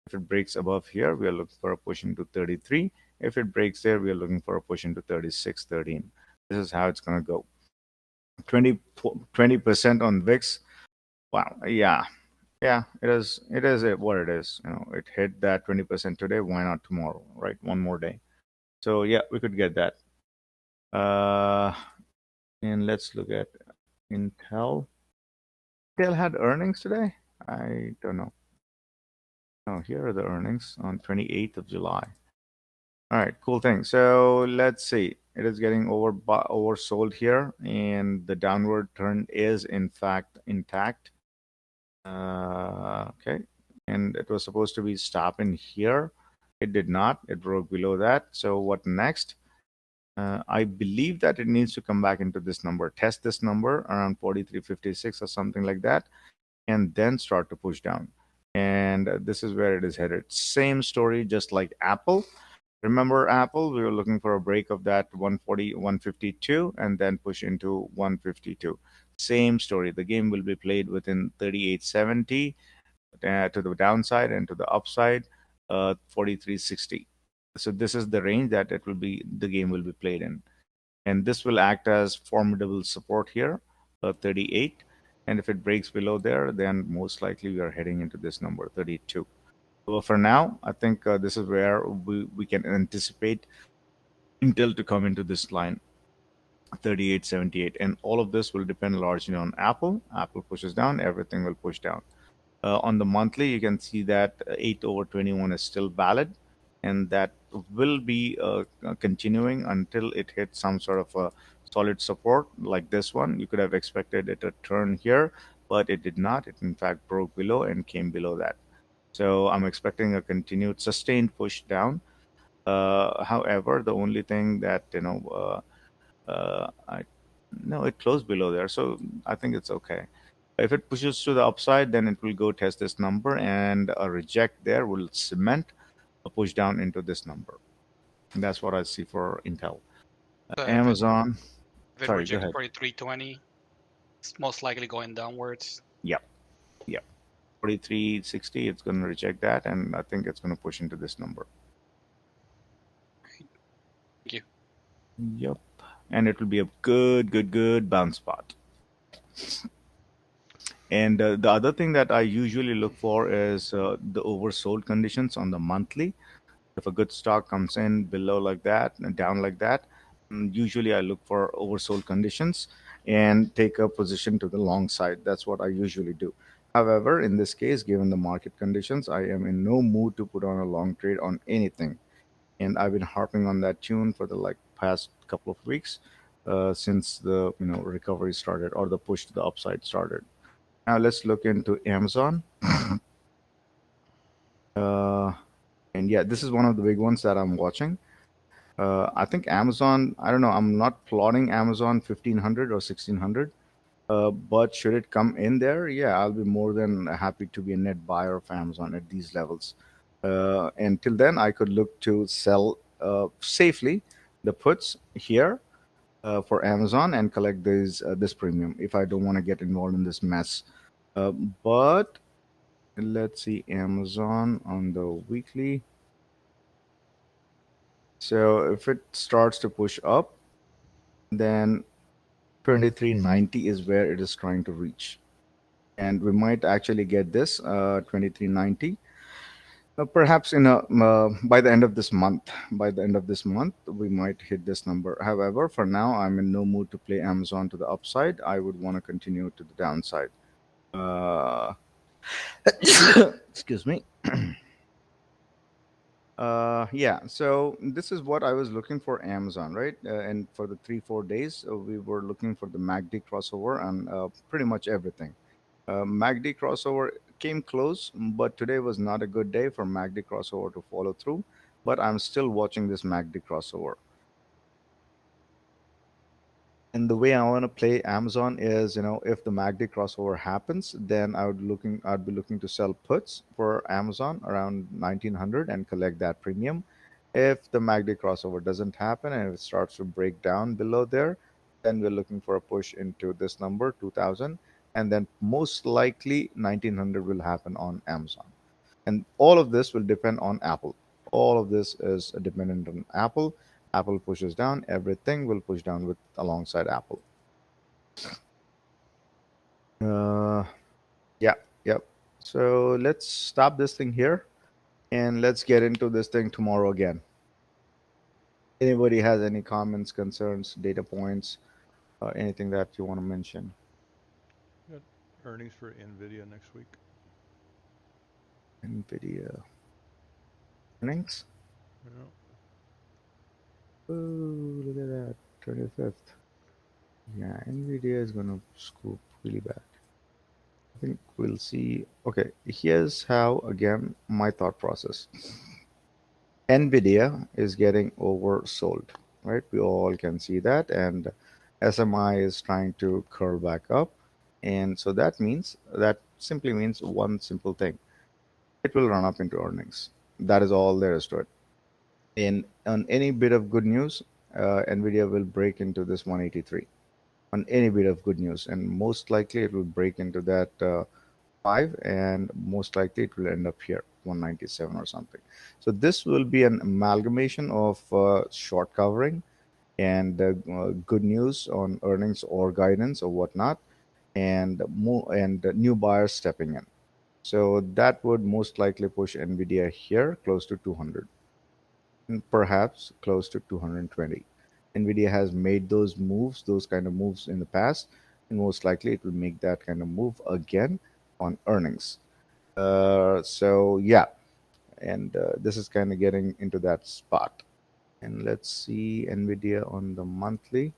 If it breaks above here, we are looking for a push into 33. If it breaks there, we are looking for a push into 36, 13. This is how it's going to go. 20% on VIX. Wow. Yeah. Yeah, it is. It is what it is. It hit that 20% today. Why not tomorrow? Right? One more day. So yeah, we could get that. And let's look at Intel. Intel had earnings today. I don't know. Oh, here are the earnings on 28th of July. All right, cool thing. So let's see. It is getting oversold here, and the downward turn is in fact intact. Okay, and it was supposed to be stopping here. It did not. It broke below that. So what next? I believe that it needs to come back into this number, test this number around 43.56 or something like that, and then start to push down. And this is where it is headed. Same story, just like Apple. Remember Apple, we were looking for a break of that 140, 152, and then push into 152. Same story. The game will be played within 3870 to the downside, and to the upside, 4360. So this is the range that the game will be played in. And this will act as formidable support here, 38. And if it breaks below there, then most likely we are heading into this number, 32. So for now, I think this is where we can anticipate Intel to come into this line. 38.78, and all of this will depend largely on Apple. Apple pushes down, everything will push down. On the monthly, you can see that 8 over 21 is still valid, and that will be continuing until it hits some sort of a solid support like this one. You could have expected it to turn here, but it did not. It in fact broke below and came below that. So I'm expecting a continued sustained push down. However, the only thing that I no, it closed below there, so I think it's okay. If it pushes to the upside, then it will go test this number, and a reject there will cement a push down into this number. And that's what I see for Intel. So Amazon, if it sorry, go rejects ahead. 4320, it's most likely going downwards. Yep, yep. 4360, it's going to reject that, and I think it's going to push into this number. Thank you. Yep. And it will be a good bounce spot. And the other thing that I usually look for is the oversold conditions on the monthly. If a good stock comes in below like that and down like that, usually I look for oversold conditions and take a position to the long side. That's what I usually do. However, in this case, given the market conditions, I am in no mood to put on a long trade on anything. And I've been harping on that tune for the like past couple of weeks since the recovery started or the push to the upside started. Now let's look into Amazon. Uh, and yeah, this is one of the big ones that I'm watching. I think Amazon, I don't know, I'm not plotting Amazon 1500 or 1600, but should it come in there, yeah, I'll be more than happy to be a net buyer of Amazon at these levels. Until then, I could look to sell safely the puts here for Amazon and collect this premium if I don't want to get involved in this mess. But let's see Amazon on the weekly. So if it starts to push up, then 2390 is where it is trying to reach. And we might actually get this 2390 perhaps in a by the end of this month. By the end of this month, we might hit this number. However, for now, I'm in no mood to play Amazon to the upside. I would want to continue to the downside. Uh, excuse me. Yeah, so this is what I was looking for Amazon, right? And for the 3 4 days, we were looking for the MACD crossover and pretty much everything. MACD crossover came close, but today was not a good day for MACD crossover to follow through. But I'm still watching this MACD crossover. And the way I want to play Amazon is, if the MACD crossover happens, then I'd be looking to sell puts for Amazon around 1900 and collect that premium. If the MACD crossover doesn't happen and it starts to break down below there, then we're looking for a push into this number 2000, and then most likely 1900 will happen on Amazon. And all of this will depend on Apple. All of this is dependent on Apple. Apple pushes down, everything will push down with alongside Apple. uh yeah, yep. So let's stop this thing here and let's get into this thing tomorrow again. Anybody has any comments, concerns, data points, anything that you want to mention? Got earnings for Nvidia next week. Nvidia earnings. Yeah. Oh, look at that, 25th. Yeah, Nvidia is gonna scoop really bad. I think we'll see. Okay, here's how, again, my thought process. Nvidia is getting oversold, right? We all can see that, and SMI is trying to curl back up, and so that simply means one simple thing: it will run up into earnings. That is all there is to it. In on any bit of good news, Nvidia will break into this 183 on any bit of good news, and most likely it will break into that 5, and most likely it will end up here 197 or something. So this will be an amalgamation of short covering and good news on earnings or guidance or whatnot, and new buyers stepping in. So that would most likely push Nvidia here close to 200 and perhaps close to 220. Nvidia has made those moves, those kind of moves in the past, and most likely it will make that kind of move again on earnings. So yeah, and this is kind of getting into that spot. And let's see Nvidia on the monthly.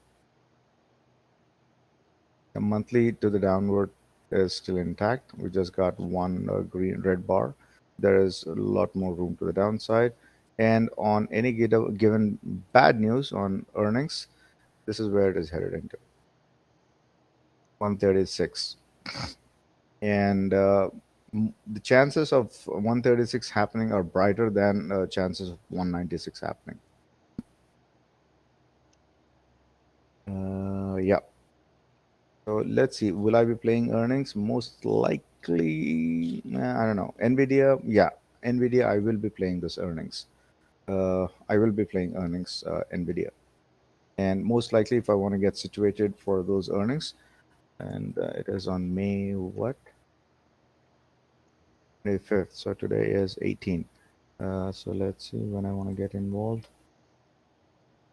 The monthly to the downward is still intact. We just got one green red bar. There is a lot more room to the downside. And on any given bad news on earnings, this is where it is headed into 136. And the chances of 136 happening are brighter than chances of 196 happening. Yeah. So let's see. Will I be playing earnings? Most likely, I don't know. Nvidia, yeah, Nvidia. I will be playing this earnings. I will be playing earnings, Nvidia, and most likely, if I want to get situated for those earnings, and it is on May what? 25th. So today is 18. So let's see when I want to get involved.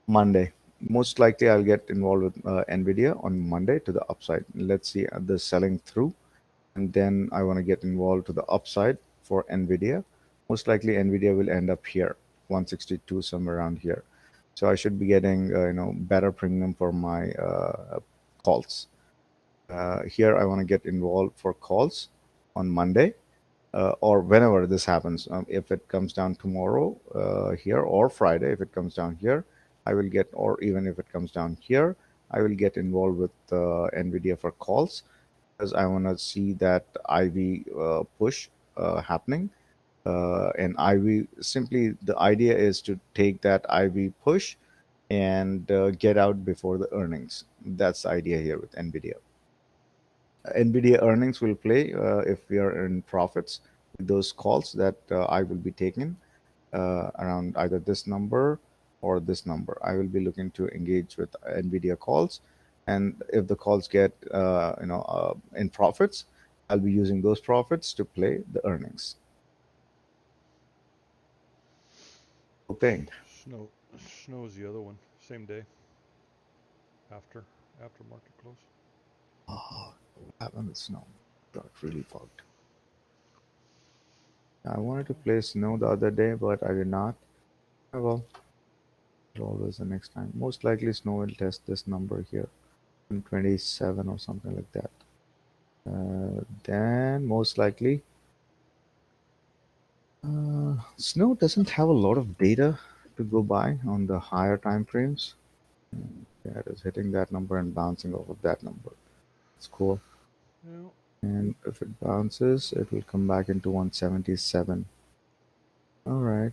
Monday. Most likely, I'll get involved with Nvidia on Monday to the upside. Let's see the selling through, and then I want to get involved to the upside for Nvidia. Most likely, Nvidia will end up here, 162 somewhere around here. So I should be getting better premium for my calls. Here, I want to get involved for calls on Monday or whenever this happens. If it comes down tomorrow here or Friday, if it comes down here, I will get, or even if it comes down here, I will get involved with NVIDIA for calls because I want to see that IV push happening. And IV, simply the idea is to take that IV push and get out before the earnings. That's the idea here with NVIDIA. NVIDIA earnings will play if we are in profits with those calls that I will be taking around either this number or this number. I will be looking to engage with NVIDIA calls, and if the calls get in profits, I'll be using those profits to play the earnings. Cool thing. Snow, snow is the other one. Same day. After market close. Oh, what happened with snow? Got really fogged. I wanted to play snow the other day, but I did not. Oh, well, always the next time. Most likely, snow will test this number here, 27 or something like that. Then most likely, snow doesn't have a lot of data to go by on the higher time frames. Yeah, it is hitting that number and bouncing off of that number. It's cool. Yeah. And if it bounces, it will come back into 177. All right.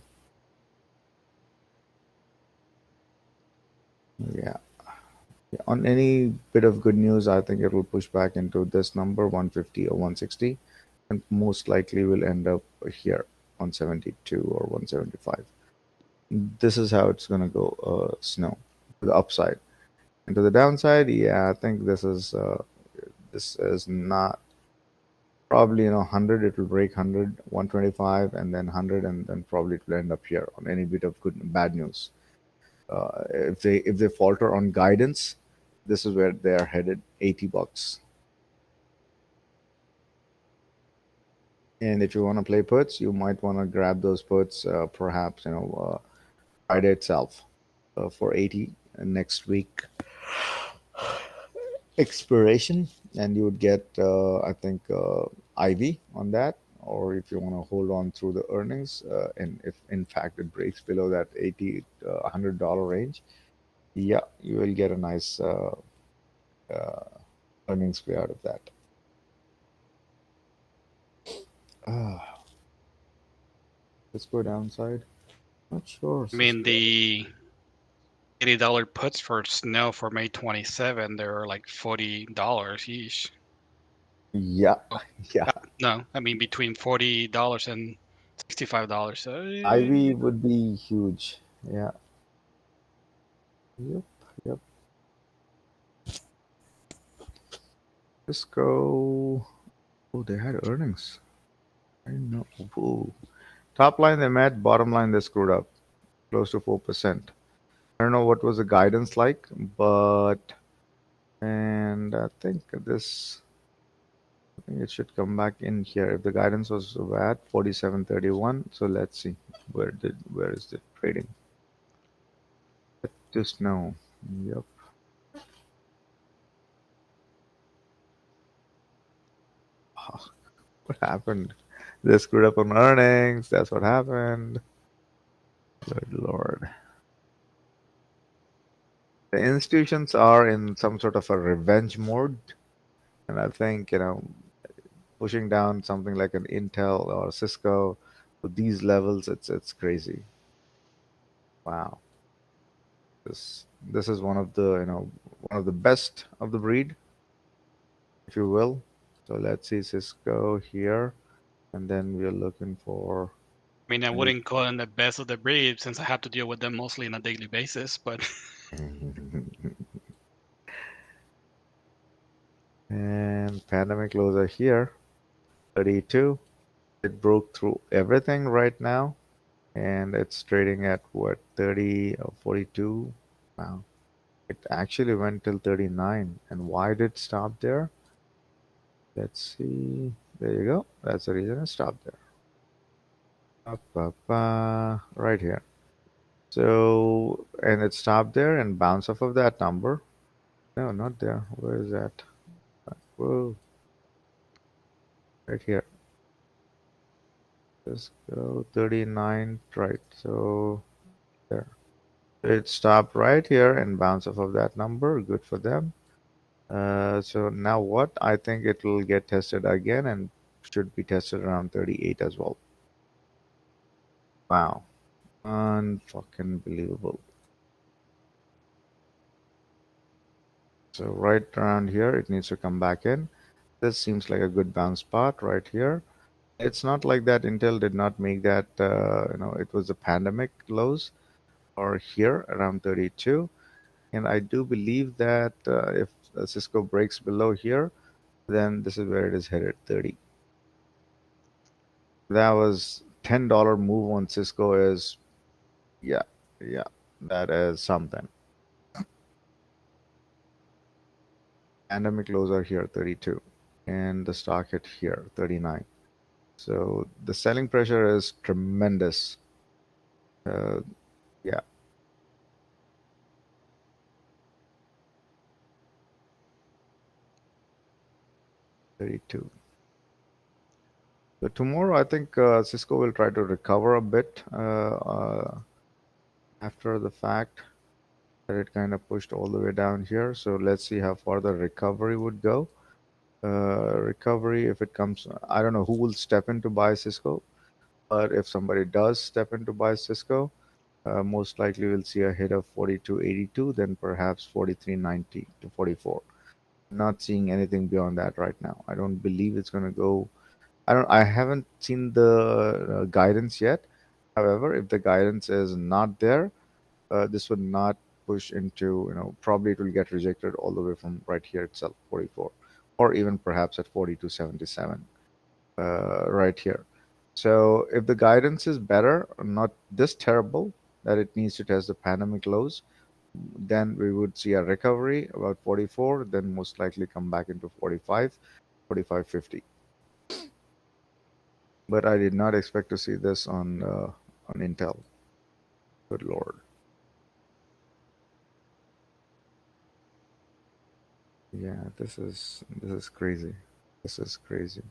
Yeah. Yeah, on any bit of good news, I think it will push back into this number, 150 or 160, and most likely will end up here, 172 or 175. This is how it's going to go, snow, to the upside. And to the downside, yeah, I think this is not probably 100. It will break 100, 125, and then 100, and then probably it will end up here on any bit of good bad news. If they falter on guidance, this is where they are headed, $80. And if you want to play puts, you might want to grab those puts, perhaps Friday itself for 80 next week expiration, and you would get I think IV on that. Or if you want to hold on through the earnings, and if in fact it breaks below that 80 $100 range, yeah, you will get a nice uh, earnings play out of that. Ah, let's go downside. Not sure. I mean, the $80 puts for snow for May 27, they're like $40 each. Yeah, yeah. No, I mean between $40 and $65. So IV would be huge. Yeah. Yep. Yep. Let's go. Oh, they had earnings. I didn't know. Ooh. Top line they met, bottom line they screwed up, close to 4%. I don't know what was the guidance like, but and I think it should come back in here. If the guidance was at 47.31, so let's see where is the trading? Just now. Yep. Ah, what happened? They screwed up on earnings. That's what happened. Good Lord. The institutions are in some sort of a revenge mode, and I think, pushing down something like an Intel or Cisco to these levels, it's crazy. Wow. This is one of the, one of the best of the breed, if you will. So let's see Cisco here, and then we're looking for I mean, I any. wouldn't call them the best of the breed since I have to deal with them mostly on a daily basis, but And pandemic lows are here, 32. It broke through everything right now, and it's trading at what, 30 or 42. Wow. It actually went till 39. And why did it stop there? Let's see. There you go. That's the reason it stopped there. Right here. So, and it stopped there and bounced off of that number. No, not there. Where is that? Whoa, right here. Just go 39, right. So, there. It stopped right here and bounced off of that number. Good for them. So now what? I think it will get tested again and should be tested around 38 as well. Wow. Unfucking believable. So right around here, it needs to come back in. This seems like a good bounce spot right here. It's not like that Intel did not make that, it was the pandemic lows or here around 32. And I do believe that if Cisco breaks below here, then this is where it is headed, 30. That was $10 move on Cisco is, yeah, yeah, that is something. Pandemic lows are here, 32, and the stock hit here, 39. So the selling pressure is tremendous. Uh, yeah, 32. So tomorrow, I think Cisco will try to recover a bit after the fact that it kind of pushed all the way down here. So let's see how far the recovery would go. Recovery, if it comes, I don't know who will step in to buy Cisco, but if somebody does step in to buy Cisco, most likely we'll see a hit of 42.82, then perhaps 43.90 to 44. Not seeing anything beyond that right now. I don't believe it's going to go. I haven't seen the guidance yet. However, if the guidance is not there, this would not push into, probably it will get rejected all the way from right here itself, 44, or even perhaps at 42.77, right here. So if the guidance is better, not this terrible that it needs to test the pandemic lows, then we would see a recovery about 44, then most likely come back into 45, 45.50. But I did not expect to see this on Intel. Good Lord. Yeah, this is crazy. This is crazy.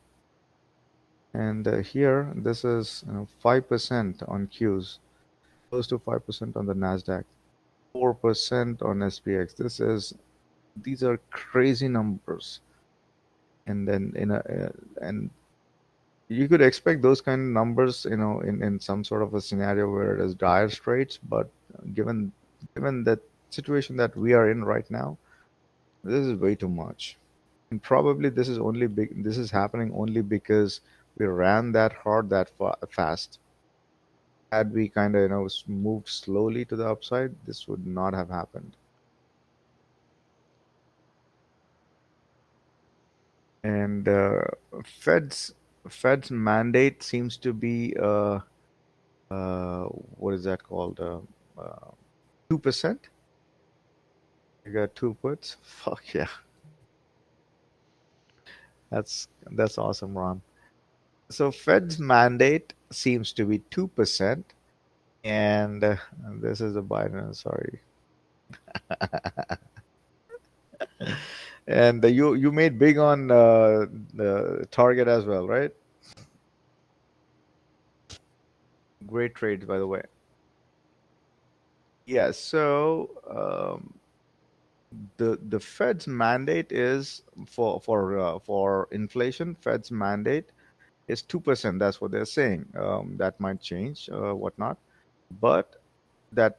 And here, this is 5% on Qs, close to 5% on the Nasdaq, 4% on SPX. These are crazy numbers. And then and you could expect those kind of numbers, in some sort of a scenario where it is dire straits. But given that situation that we are in right now, this is way too much. And probably this is happening only because we ran that hard fast. Had we kind of moved slowly to the upside, this would not have happened. And Fed's Fed's mandate seems to be what is that called? Uh, 2%. You got two puts. Fuck yeah, that's awesome, Ron. So Fed's mandate seems to be 2%, and this is a Biden. Sorry, and you made big on the target as well, right? Great trades, by the way. Yeah. So the Fed's mandate is for inflation. Fed's mandate is 2%. That's what they're saying. That might change, whatnot, but that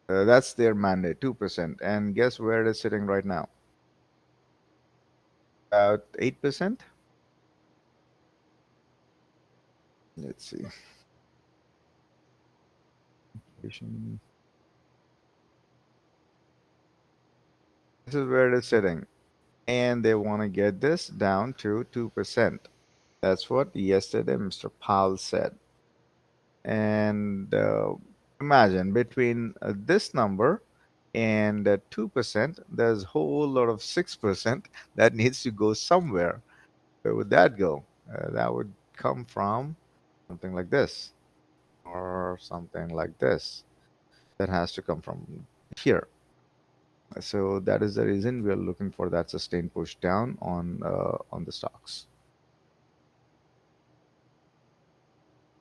that's their mandate, 2%. And guess where it is sitting right now? About 8%. Let's see. Inflation. This is where it is sitting, and they want to get this down to 2%. That's what yesterday Mr. Powell said. And imagine between this number and 2%, there's a whole lot of 6% that needs to go somewhere. Where would that go? That would come from something like this or something like this. That has to come from here. So that is the reason we are looking for that sustained push down on the stocks.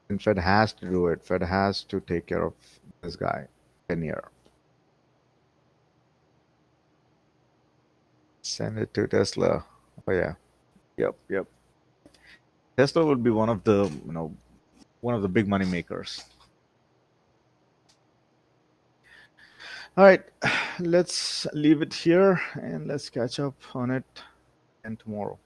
And Fed has to do it. Fed has to take care of this guy, 10-year. Send it to Tesla. Oh yeah. Yep, yep. Tesla would be one of the, one of the big money makers. All right, let's leave it here and let's catch up on it and tomorrow.